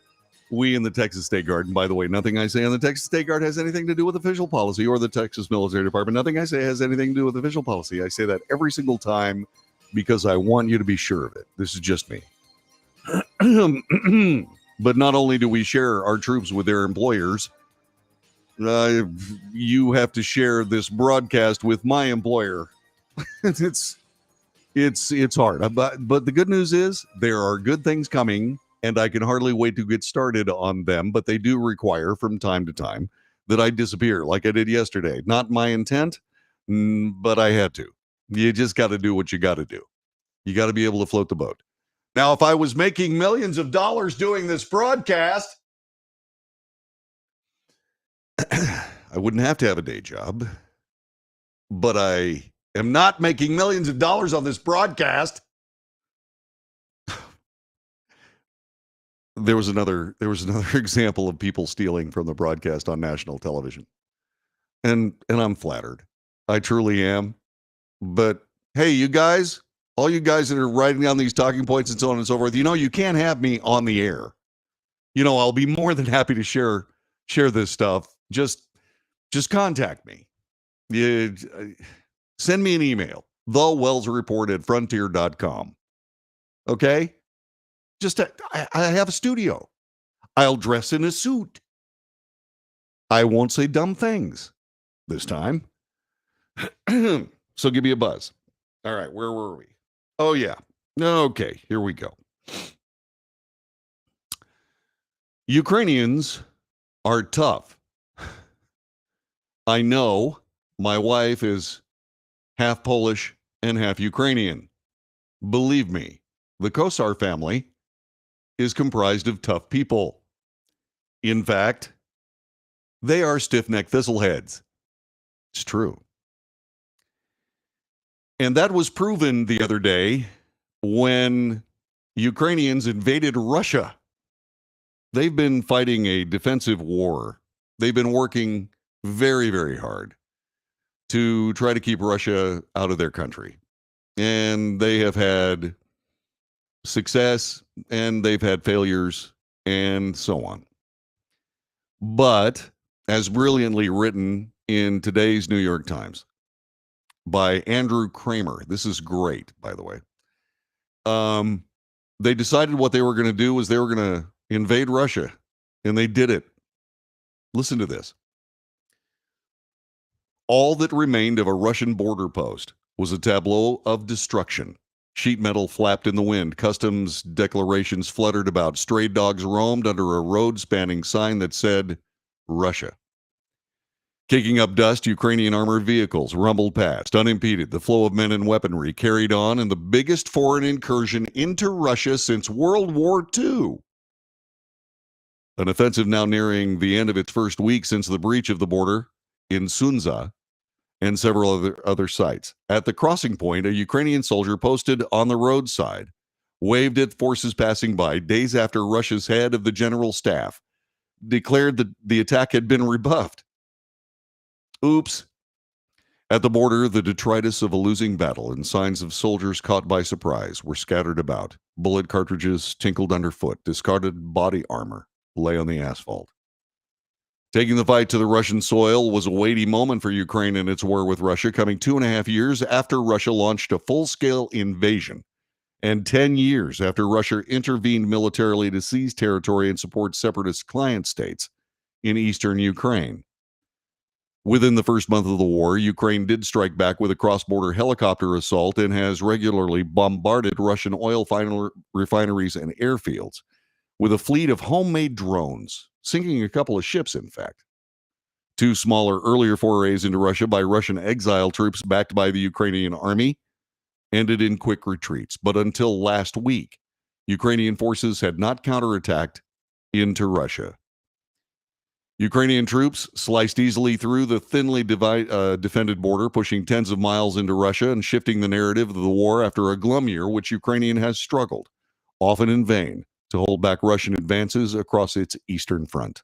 [SPEAKER 1] we in the Texas State Guard, and by the way, nothing I say on the Texas State Guard has anything to do with official policy or the Texas Military Department. Nothing I say has anything to do with official policy. I say that every single time because I want you to be sure of it. This is just me. But not only do we share our troops with their employers, you have to share this broadcast with my employer. It's hard. But the good news is there are good things coming, and I can hardly wait to get started on them. But they do require from time to time that I disappear like I did yesterday. Not my intent, but I had to. You just got to do what you got to do. You got to be able to float the boat. Now, if I was making millions of dollars doing this broadcast, I wouldn't have to have a day job. But I am not making millions of dollars on this broadcast. There was another example of people stealing from the broadcast on national television. And I'm flattered. I truly am. But hey, you guys, all you guys that are writing down these talking points and so on and so forth, you can't have me on the air. I'll be more than happy to share this stuff. Just contact me. Send me an email, thewellsreport@frontier.com. Okay? I have a studio. I'll dress in a suit. I won't say dumb things this time. So give me a buzz. All right, where were we? Oh, yeah. Okay, here we go. Ukrainians are tough. I know my wife is half Polish and half Ukrainian. Believe me, the Kosar family is comprised of tough people. In fact, they are stiff-necked thistleheads. It's true. And that was proven the other day when Ukrainians invaded Russia. They've been fighting a defensive war. They've been working very, very hard to try to keep Russia out of their country. And they have had success, and they've had failures, and so on. But, as brilliantly written in today's New York Times by Andrew Kramer, this is great, by the way. They decided what they were going to do was they were going to invade Russia, and they did it. Listen to this. All that remained of a Russian border post was a tableau of destruction. Sheet metal flapped in the wind. Customs declarations fluttered about. Stray dogs roamed under a road-spanning sign that said, Russia. Kicking up dust, Ukrainian armored vehicles rumbled past, unimpeded. The flow of men and weaponry carried on in the biggest foreign incursion into Russia since World War II. An offensive now nearing the end of its first week since the breach of the border in Sunza and several other sites. At the crossing point, a Ukrainian soldier posted on the roadside waved at forces passing by days after Russia's head of the general staff declared that the attack had been rebuffed. Oops. At the border, the detritus of a losing battle and signs of soldiers caught by surprise were scattered about. Bullet cartridges tinkled underfoot. Discarded body armor lay on the asphalt. Taking the fight to the Russian soil was a weighty moment for Ukraine in its war with Russia, coming 2.5 years after Russia launched a full-scale invasion, and 10 years after Russia intervened militarily to seize territory and support separatist client states in eastern Ukraine. Within the first month of the war, Ukraine did strike back with a cross-border helicopter assault and has regularly bombarded Russian oil refineries and airfields with a fleet of homemade drones, sinking a couple of ships, in fact. Two smaller, earlier forays into Russia by Russian exile troops backed by the Ukrainian army ended in quick retreats. But until last week, Ukrainian forces had not counterattacked into Russia. Ukrainian troops sliced easily through the thinly defended border, pushing tens of miles into Russia and shifting the narrative of the war after a glum year, which Ukraine has struggled, often in vain, to hold back Russian advances across its eastern front.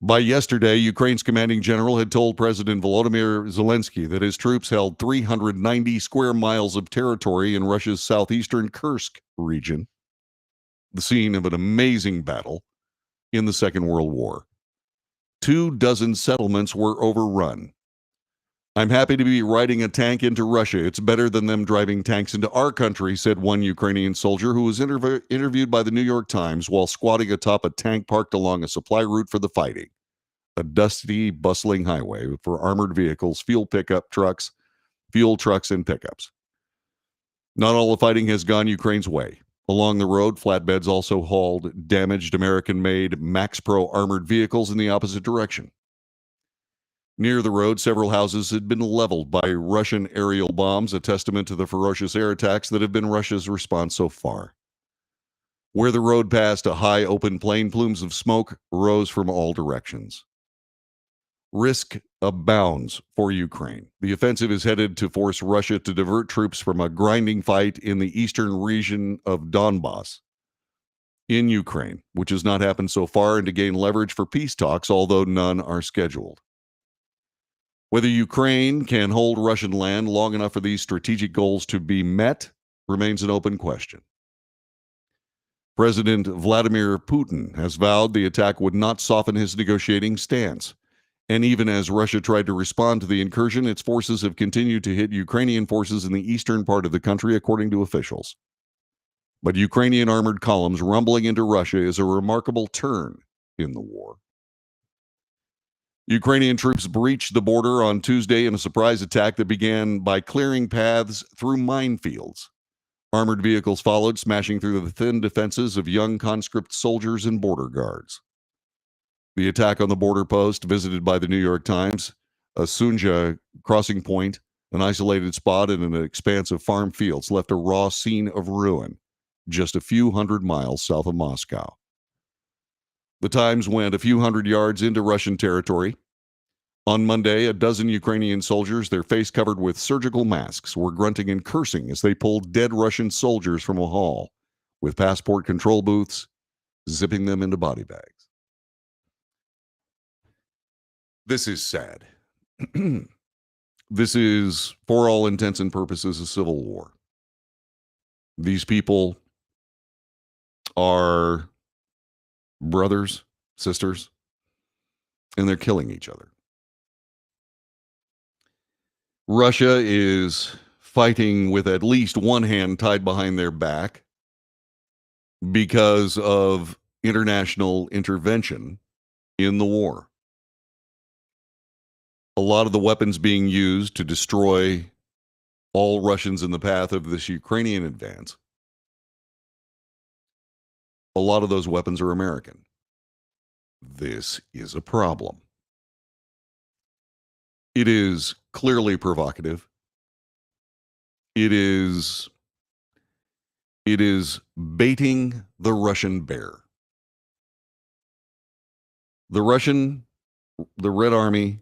[SPEAKER 1] By yesterday, Ukraine's commanding general had told President Volodymyr Zelensky that his troops held 390 square miles of territory in Russia's southeastern Kursk region, the scene of an amazing battle in the Second World War. 24 settlements were overrun. I'm happy to be riding a tank into Russia. It's better than them driving tanks into our country, said one Ukrainian soldier who was interviewed by the New York Times while squatting atop a tank parked along a supply route for the fighting. A dusty, bustling highway for armored vehicles, fuel trucks, and pickups. Not all the fighting has gone Ukraine's way. Along the road, flatbeds also hauled damaged American-made MaxPro armored vehicles in the opposite direction. Near the road, several houses had been leveled by Russian aerial bombs, a testament to the ferocious air attacks that have been Russia's response so far. Where the road passed a high open plain, plumes of smoke rose from all directions. Risk abounds for Ukraine. The offensive is headed to force Russia to divert troops from a grinding fight in the eastern region of Donbass in Ukraine, which has not happened so far, and to gain leverage for peace talks, although none are scheduled. Whether Ukraine can hold Russian land long enough for these strategic goals to be met remains an open question. President Vladimir Putin has vowed the attack would not soften his negotiating stance. And even as Russia tried to respond to the incursion, its forces have continued to hit Ukrainian forces in the eastern part of the country, according to officials. But Ukrainian armored columns rumbling into Russia is a remarkable turn in the war. Ukrainian troops breached the border on Tuesday in a surprise attack that began by clearing paths through minefields. Armored vehicles followed, smashing through the thin defenses of young conscript soldiers and border guards. The attack on the border post, visited by the New York Times, a Sunja crossing point, an isolated spot in an expanse of farm fields, left a raw scene of ruin just a few hundred miles south of Moscow. The Times went a few hundred yards into Russian territory. On Monday, a dozen Ukrainian soldiers, their face covered with surgical masks, were grunting and cursing as they pulled dead Russian soldiers from a hall with passport control booths, zipping them into body bags. This is sad. This is, for all intents and purposes, a civil war. These people are brothers, sisters, and they're killing each other. Russia is fighting with at least one hand tied behind their back because of international intervention in the war. A lot of the weapons being used to destroy all Russians in the path of this Ukrainian advance, a lot of those weapons are American. This is a problem. It is clearly provocative. It is baiting the Russian bear. The Red Army,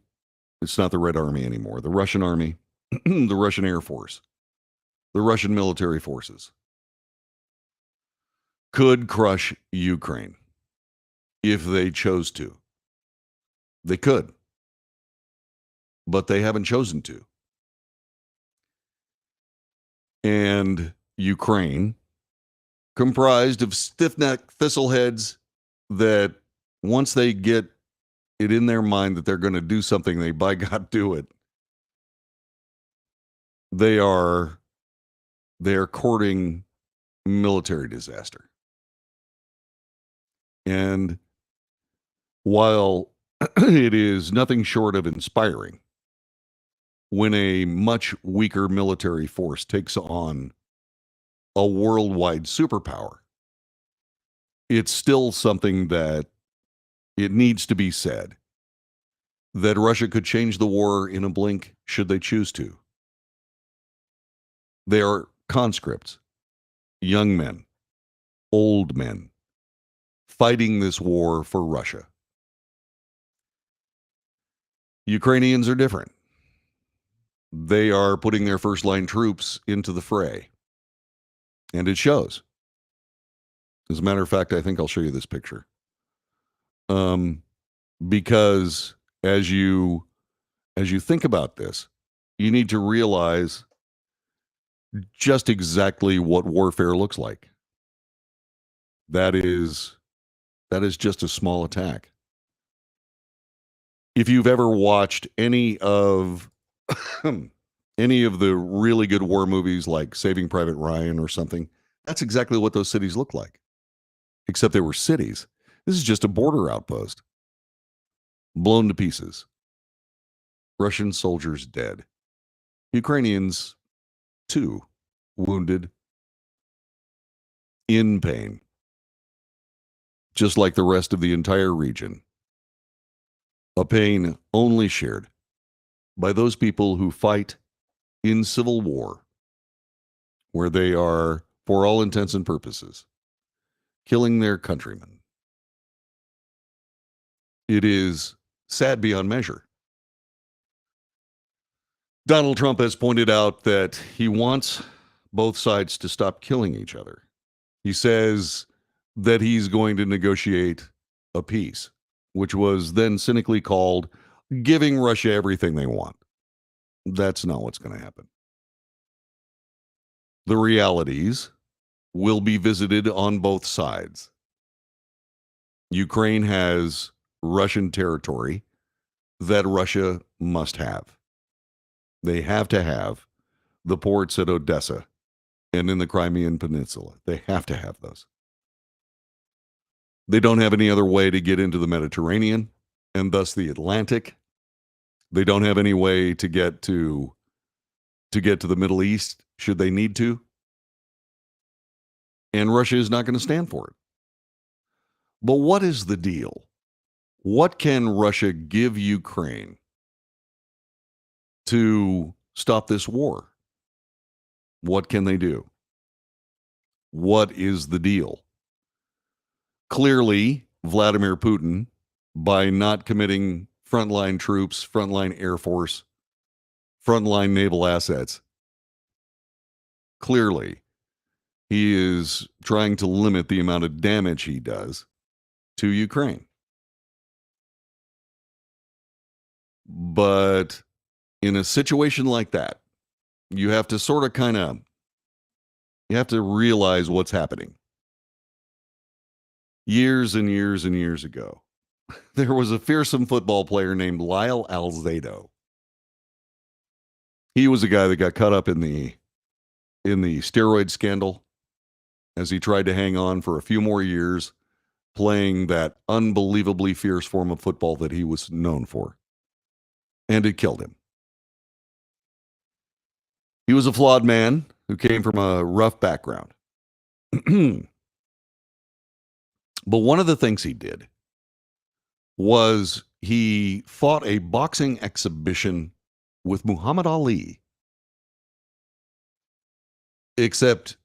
[SPEAKER 1] it's not the Red Army anymore, the Russian Army, the Russian Air Force, the Russian military forces could crush Ukraine if they chose to. They could, but they haven't chosen to. And Ukraine, comprised of stiff-necked thistleheads that once they get it in their mind that they're going to do something, they by God do it. They are courting military disaster. And while it is nothing short of inspiring when a much weaker military force takes on a worldwide superpower, it's still something that it needs to be said that Russia could change the war in a blink should they choose to. They are conscripts, young men, old men, fighting this war for Russia. Ukrainians are different. They are putting their first-line troops into the fray. And it shows. As a matter of fact, I think I'll show you this picture. Because as you think about this, you need to realize just exactly what warfare looks like. That is just a small attack. If you've ever watched any of any of the really good war movies like Saving Private Ryan or something, that's exactly what those cities look like. Except they were cities. This is just a border outpost. Blown to pieces. Russian soldiers dead. Ukrainians, too, wounded, in pain. Just like the rest of the entire region. A pain only shared by those people who fight in civil war, where they are, for all intents and purposes, killing their countrymen. It is sad beyond measure. Donald Trump has pointed out that he wants both sides to stop killing each other. He says that he's going to negotiate a peace, which was then cynically called giving Russia everything they want. That's not what's going to happen. The realities will be visited on both sides. Ukraine has Russian territory that Russia must have. They have to have the ports at Odessa and in the Crimean Peninsula. They have to have those. They don't have any other way to get into the Mediterranean and thus the Atlantic. They don't have any way to get to the Middle East should they need to. And Russia is not going to stand for it. But what is the deal? What can Russia give Ukraine to stop this war? What can they do? What is the deal? Clearly, Vladimir Putin, by not committing frontline troops, frontline air force, frontline naval assets, clearly he is trying to limit the amount of damage he does to Ukraine. But in a situation like that, you have to sort of you have to realize what's happening. Years and years and years ago, there was a fearsome football player named Lyle Alzado. He was a guy that got caught up in the steroid scandal as he tried to hang on for a few more years playing that unbelievably fierce form of football that he was known for. And it killed him. He was a flawed man who came from a rough background. But one of the things he did was he fought a boxing exhibition with Muhammad Ali. Except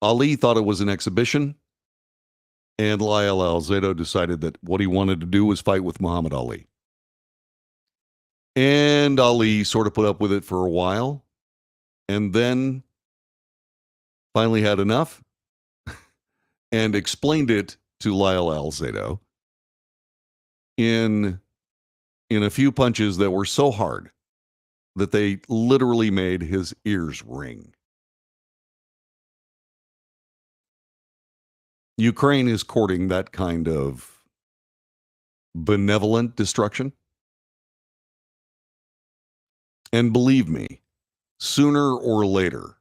[SPEAKER 1] Ali thought it was an exhibition, and Lyle Alzado decided that what he wanted to do was fight with Muhammad Ali. And Ali sort of put up with it for a while, and then finally had enough and explained it to Lyle Alzado in a few punches that were so hard that they literally made his ears ring. Ukraine is courting that kind of benevolent destruction. And believe me, sooner or later,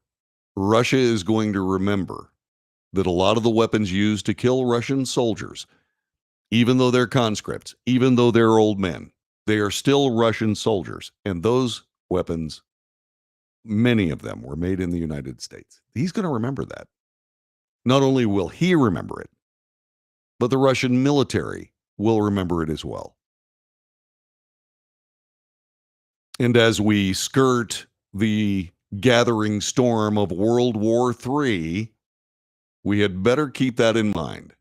[SPEAKER 1] Russia is going to remember that a lot of the weapons used to kill Russian soldiers, even though they're conscripts, even though they're old men, they are still Russian soldiers. And those weapons, many of them were made in the United States. He's going to remember that. Not only will he remember it, but the Russian military will remember it as well. And as we skirt the gathering storm of World War III, we had better keep that in mind.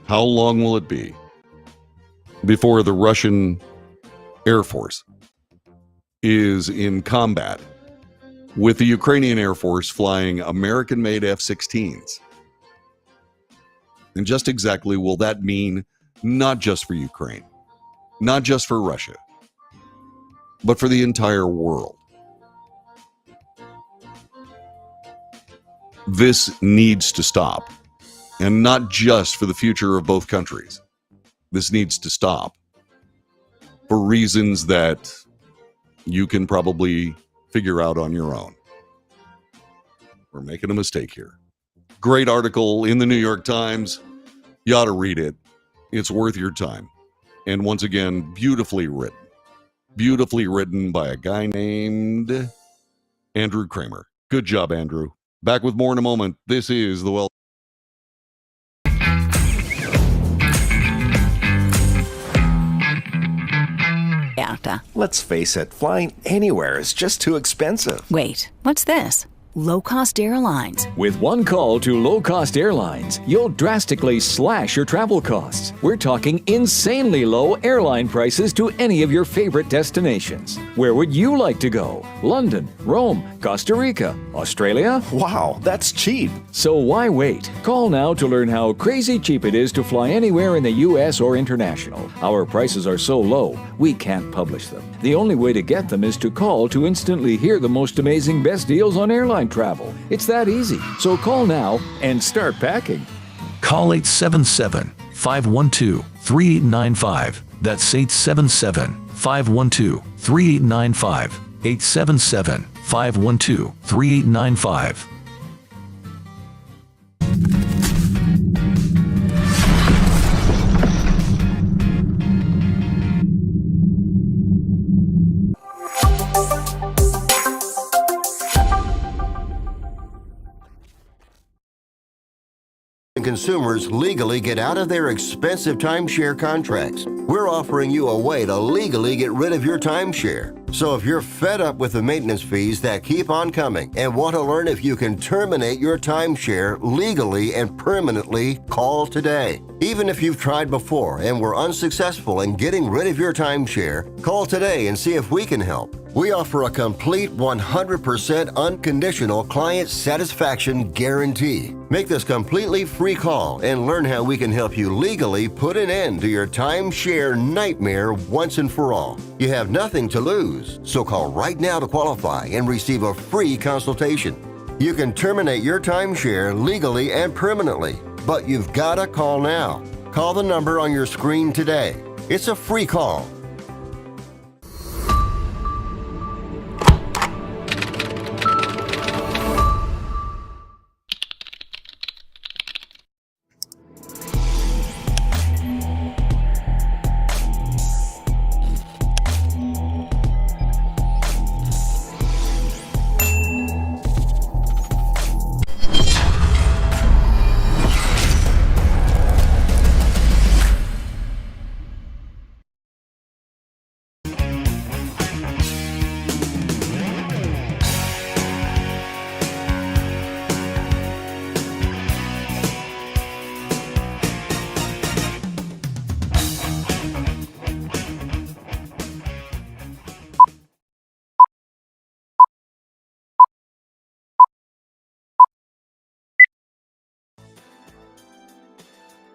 [SPEAKER 1] How long will it be before the Russian Air Force is in combat with the Ukrainian Air Force flying American-made F-16s? And just exactly will that mean not just for Ukraine, not just for Russia, but for the entire world? This needs to stop, and not just for the future of both countries. This needs to stop for reasons that you can probably figure out on your own. We're making a mistake here. Great article in the New York Times. You ought to read it. It's worth your time. And once again, beautifully written. Beautifully written by a guy named Andrew Kramer. Good job, Andrew. Back with more in a moment. This is the Well.
[SPEAKER 6] Let's face it, flying anywhere is just too expensive.
[SPEAKER 5] Wait, what's this? Low-cost airlines.
[SPEAKER 7] With one call to low-cost airlines, you'll drastically slash your travel costs. We're talking insanely low airline prices to any of your favorite destinations. Where would you like to go? London, Rome, Costa Rica, Australia?
[SPEAKER 6] Wow, that's cheap.
[SPEAKER 7] So why wait? Call now to learn how crazy cheap it is to fly anywhere in the U.S. or international. Our prices are so low, we can't publish them. The only way to get them is to call to instantly hear the most amazing best deals on airline travel. It's that easy. So call now and start packing.
[SPEAKER 8] Call 877-512-3895. That's 877-512-3895. 877-512-3895.
[SPEAKER 9] Consumers legally get out of their expensive timeshare contracts. We're offering you a way to legally get rid of your timeshare. So if you're fed up with the maintenance fees that keep on coming and want to learn if you can terminate your timeshare legally and permanently, call today. Even if you've tried before and were unsuccessful in getting rid of your timeshare, call today and see if we can help. We offer a complete 100% unconditional client satisfaction guarantee. Make this completely free call and learn how we can help you legally put an end to your timeshare nightmare once and for all. You have nothing to lose, so call right now to qualify and receive a free consultation. You can terminate your timeshare legally and permanently, but you've got to call now. Call the number on your screen today. It's a free call.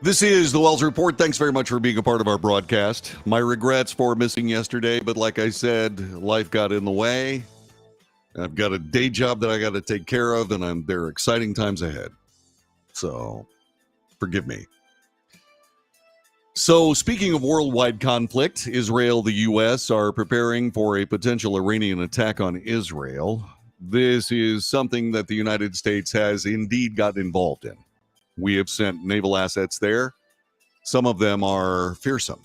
[SPEAKER 1] This is the Wells Report. Thanks very much for being a part of our broadcast. My regrets for missing yesterday, but like I said, life got in the way. I've got a day job that I got to take care of, and there are exciting times ahead. So, forgive me. So, speaking of worldwide conflict, Israel, the U.S. are preparing for a potential Iranian attack on Israel. This is something that the United States has indeed gotten involved in. We have sent naval assets there. Some of them are fearsome.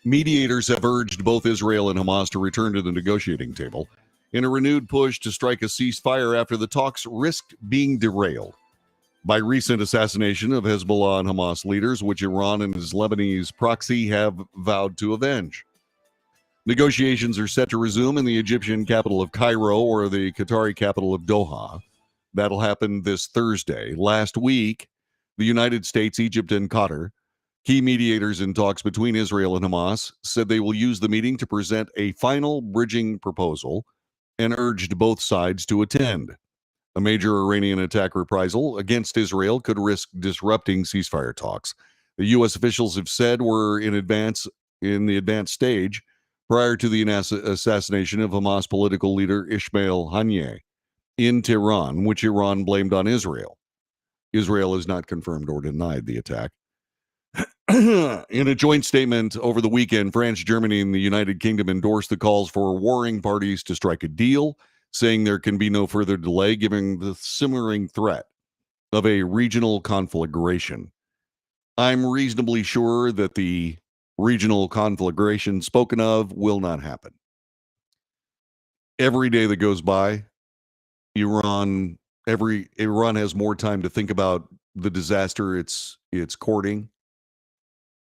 [SPEAKER 1] Mediators have urged both Israel and Hamas to return to the negotiating table in a renewed push to strike a ceasefire after the talks risked being derailed by recent assassination of Hezbollah and Hamas leaders, which Iran and its Lebanese proxy have vowed to avenge. Negotiations are set to resume in the Egyptian capital of Cairo or the Qatari capital of Doha. That'll happen this Thursday. Last week, the United States, Egypt, and Qatar, key mediators in talks between Israel and Hamas, said they will use the meeting to present a final bridging proposal and urged both sides to attend. A major Iranian attack reprisal against Israel could risk disrupting ceasefire talks. The U.S. officials have said we're in the advanced stage prior to the assassination of Hamas political leader Ismail Haniyeh in Tehran, which Iran blamed on Israel. Israel has not confirmed or denied the attack. In a joint statement over the weekend, France, Germany, and the United Kingdom endorsed the calls for warring parties to strike a deal, saying there can be no further delay given the simmering threat of a regional conflagration. I'm reasonably sure that the regional conflagration spoken of will not happen. Every day that goes by, Iran has more time to think about the disaster it's courting,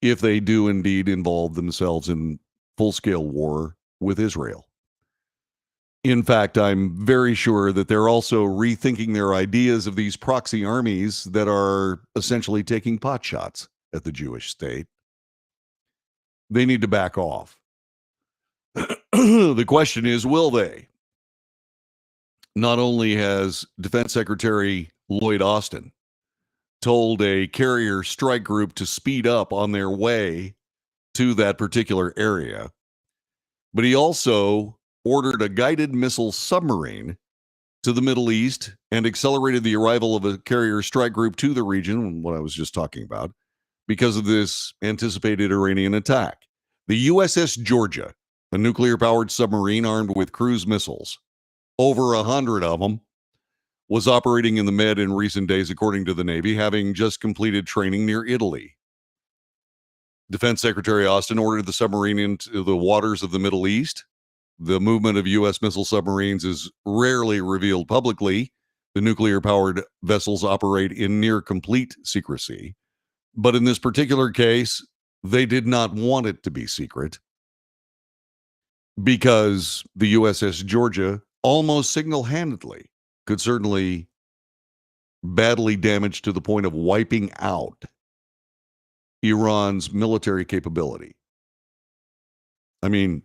[SPEAKER 1] if they do indeed involve themselves in full-scale war with Israel. In fact, I'm very sure that they're also rethinking their ideas of these proxy armies that are essentially taking potshots at the Jewish state. They need to back off. The question is, will they? Not only has Defense Secretary Lloyd Austin told a carrier strike group to speed up on their way to that particular area, but he also ordered a guided missile submarine to the Middle East and accelerated the arrival of a carrier strike group to the region, what I was just talking about, because of this anticipated Iranian attack. The USS Georgia, a nuclear-powered submarine armed with cruise missiles, over 100 of them, was operating in the Med in recent days, according to the Navy, having just completed training near Italy. Defense Secretary Austin ordered the submarine into the waters of the Middle East. The movement of U.S. missile submarines is rarely revealed publicly. The nuclear-powered vessels operate in near complete secrecy. But in this particular case, they did not want it to be secret, because the USS Georgia almost single-handedly could certainly badly damage to the point of wiping out Iran's military capability. I mean,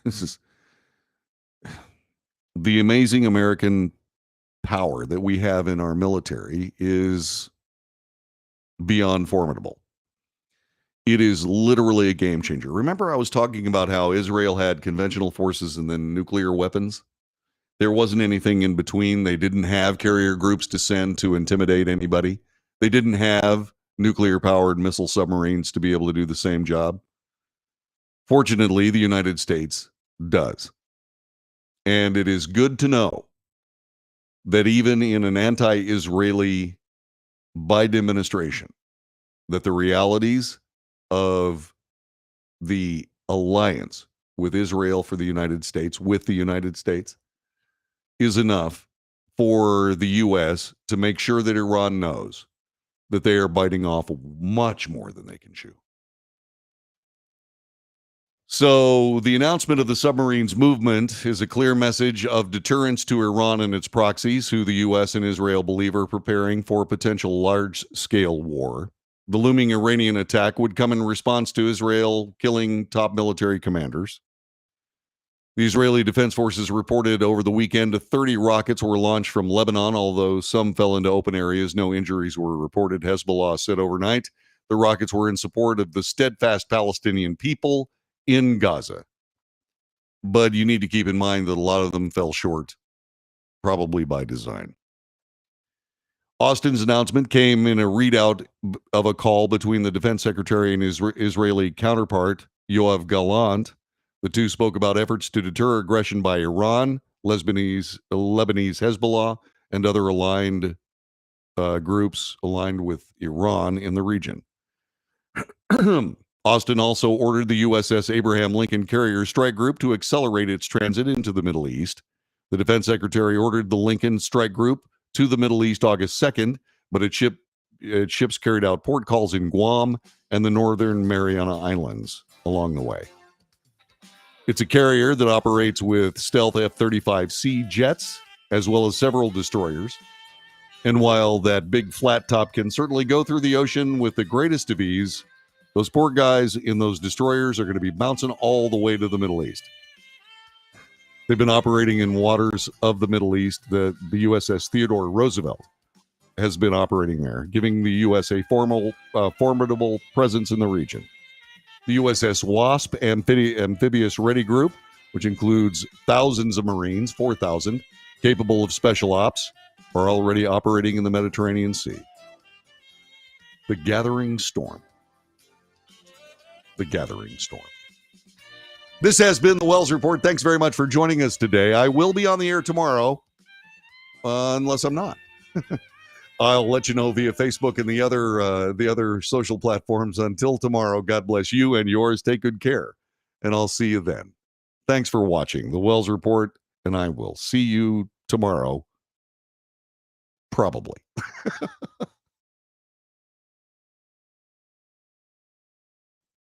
[SPEAKER 1] this is the amazing American power that we have in our military is beyond formidable. It is literally a game changer. Remember, I was talking about how Israel had conventional forces and then nuclear weapons? There wasn't anything in between. They didn't have carrier groups to send to intimidate anybody. They didn't have nuclear-powered missile submarines to be able to do the same job. Fortunately, the United States does. And it is good to know that even in an anti-Israeli Biden administration, that the realities of the alliance with Israel for the United States, with the United States, is enough for the U.S. to make sure that Iran knows that they are biting off much more than they can chew. So the announcement of the submarines movement is a clear message of deterrence to Iran and its proxies, who the U.S. and Israel believe are preparing for a potential large-scale war. The looming Iranian attack would come in response to Israel killing top military commanders. The Israeli Defense Forces reported over the weekend 30 rockets were launched from Lebanon, although some fell into open areas. No injuries were reported. Hezbollah said overnight the rockets were in support of the steadfast Palestinian people in Gaza. But you need to keep in mind that a lot of them fell short, probably by design. Austin's announcement came in a readout of a call between the defense secretary and his Israeli counterpart, Yoav Gallant. The two spoke about efforts to deter aggression by Iran, Lebanese Hezbollah, and other aligned groups aligned with Iran in the region. Austin also ordered the USS Abraham Lincoln Carrier Strike Group to accelerate its transit into the Middle East. The defense secretary ordered the Lincoln Strike Group to the Middle East August 2nd, but its ships carried out port calls in Guam and the Northern Mariana Islands along the way. It's a carrier that operates with stealth F-35C jets, as well as several destroyers. And while that big flat top can certainly go through the ocean with the greatest of ease, those poor guys in those destroyers are going to be bouncing all the way to the Middle East. They've been operating in waters of the Middle East. The USS Theodore Roosevelt has been operating there, giving the U.S. a formidable presence in the region. The USS Wasp Amphibious Ready Group, which includes thousands of Marines, 4,000, capable of special ops, are already operating in the Mediterranean Sea. The gathering storm. the gathering storm. This has been the Wells Report. Thanks very much for joining us today. I will be on the air tomorrow, unless I'm not. I'll let you know via Facebook and the other social platforms. Until tomorrow, God bless you and yours. Take good care, and I'll see you then. Thanks for watching the Wells Report, and I will see you tomorrow, probably.